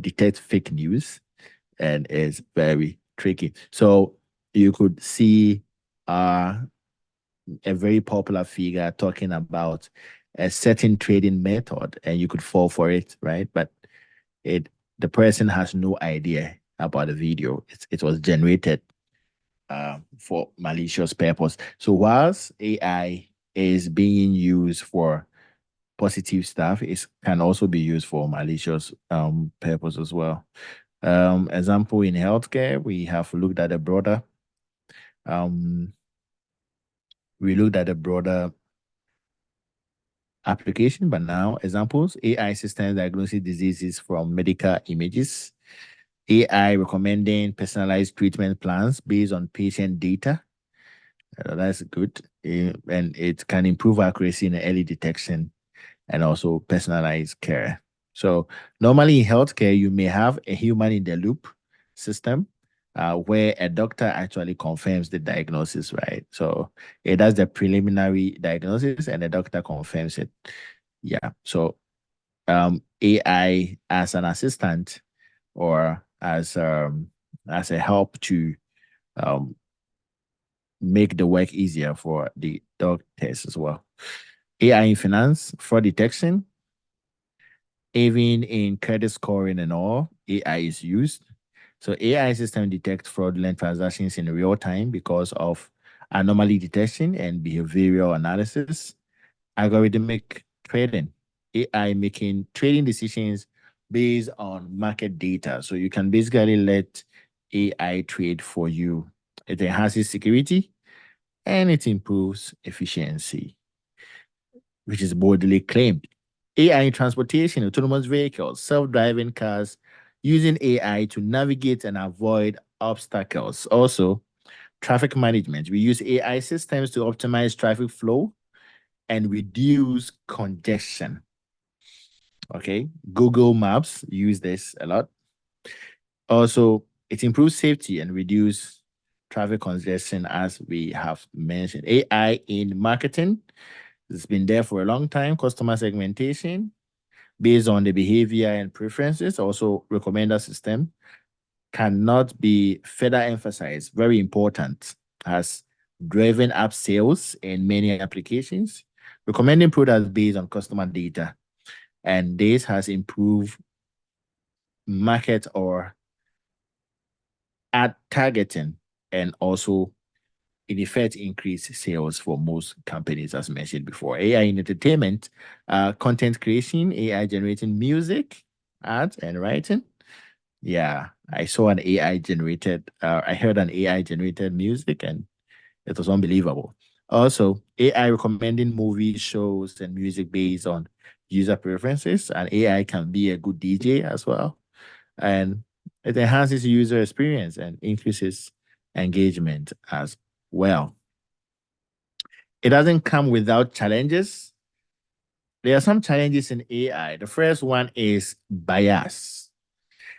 detect fake news, and it's very tricky. So you could see a very popular figure talking about a certain trading method, and you could fall for it, right? But it the person has no idea about the video. It was generated for malicious purpose. So whilst AI is being used for positive stuff, it can also be used for malicious purpose as well. Example, in healthcare, um, we looked at a broader application, but now examples, AI systems diagnosing diseases from medical images, AI recommending personalized treatment plans based on patient data. That's good. And it can improve accuracy in early detection and also personalized care. So normally in healthcare, you may have a human in the loop system where a doctor actually confirms the diagnosis, right? So it does the preliminary diagnosis and the doctor confirms it. Yeah. So AI as an assistant or as a help to um, make the work easier for the doctors as well. AI in finance, fraud detection, even in credit scoring and all, AI is used. So AI system detect fraudulent transactions in real time because of anomaly detection and behavioral analysis. Algorithmic trading, AI making trading decisions based on market data. So you can basically let AI trade for you. It enhances security and it improves efficiency, which is boldly claimed. AI in transportation, autonomous vehicles, self-driving cars, using AI to navigate and avoid obstacles. Also, traffic management. We use AI systems to optimize traffic flow and reduce congestion. Okay, Google Maps use this a lot. Also, it improves safety and reduce traffic congestion, as we have mentioned. AI in marketing, it's been there for a long time. Customer segmentation based on the behavior and preferences. Also, recommender system cannot be further emphasized. Very important, has driven up sales in many applications, recommending products based on customer data. And this has improved market or ad targeting, and also in effect increase sales for most companies, as mentioned before. AI in entertainment, content creation, AI generating music, ads, and writing. Yeah, I saw an AI generated, I heard an AI generated music, and it was unbelievable. Also, AI recommending movies, shows, and music based on user preferences, and AI can be a good DJ as well. And it enhances user experience and increases engagement as well. It doesn't come without challenges. There are some challenges in AI. The first one is bias.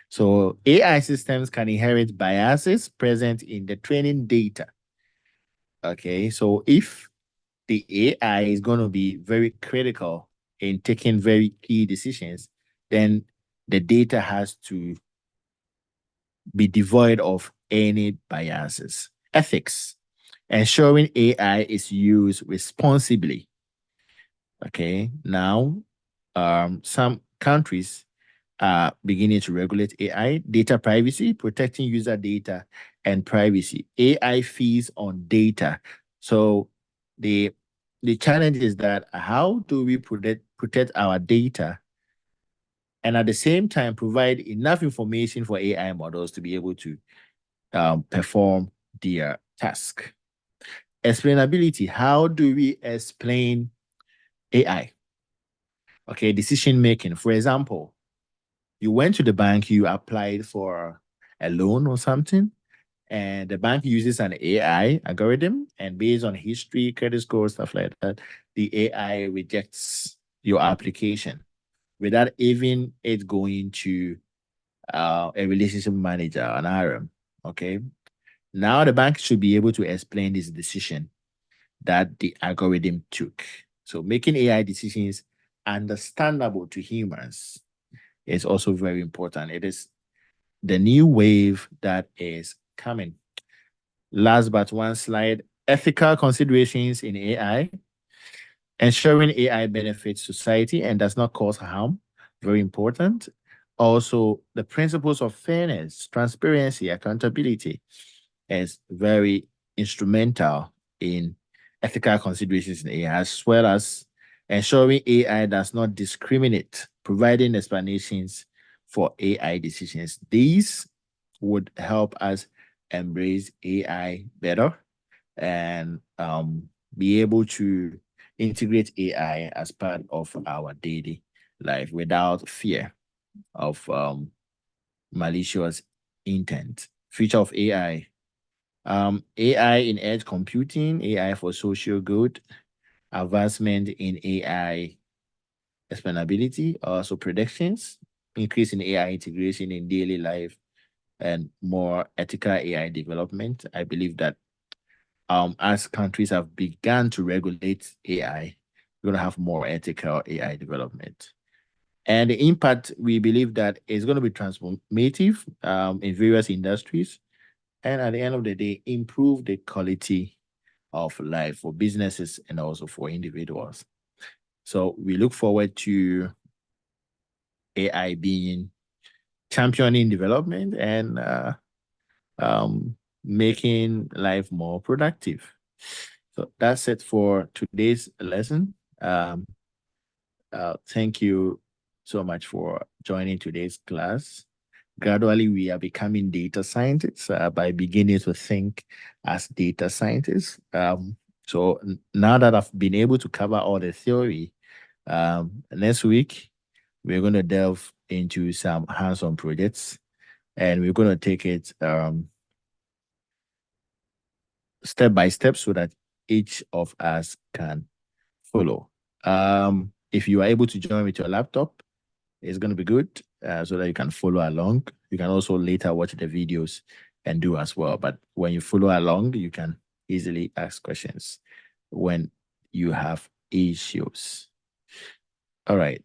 So AI systems can inherit biases present in the training data. Okay, so if the AI is going to be very critical in taking very key decisions, then the data has to be devoid of any biases. Ethics, ensuring AI is used responsibly. Okay, now some countries are beginning to regulate AI, data privacy, protecting user data and privacy, AI fees on data. So the the challenge is that how do we protect our data and at the same time provide enough information for AI models to be able to perform their task? Explainability. How do we explain AI? Okay, decision making. For example, you went to the bank, you applied for a loan or something, and the bank uses an AI algorithm, and based on history, credit score, stuff like that, the AI rejects your application without even it going to a relationship manager, an RM. Okay. Now the bank should be able to explain this decision that the algorithm took. So making AI decisions understandable to humans is also very important. It is the new wave that is coming. Last but one slide, ethical considerations in AI. Ensuring AI benefits society and does not cause harm, very important. Also, the principles of fairness, transparency, accountability is very instrumental in ethical considerations in AI, as well as ensuring AI does not discriminate, providing explanations for AI decisions. These would help us embrace AI better and be able to integrate AI as part of our daily life without fear of malicious intent. Future of AI. AI in edge computing, AI for social good, advancement in AI explainability, also predictions, increase in AI integration in daily life, and more ethical AI development. I believe that as countries have begun to regulate AI, we're going to have more ethical AI development. And the impact, we believe that is going to be transformative in various industries. And at the end of the day, improve the quality of life for businesses and also for individuals. So we look forward to AI being championing development and making life more productive. So that's it for today's lesson. Thank you so much for joining today's class. Gradually, we are becoming data scientists by beginning to think as data scientists. So now that I've been able to cover all the theory, next week, we're going to delve into some hands-on projects and we're going to take it step by step so that each of us can follow. If you are able to join with your laptop, it's going to be good so that you can follow along. You can also later watch the videos and do as well. But when you follow along, you can easily ask questions when you have issues. All right.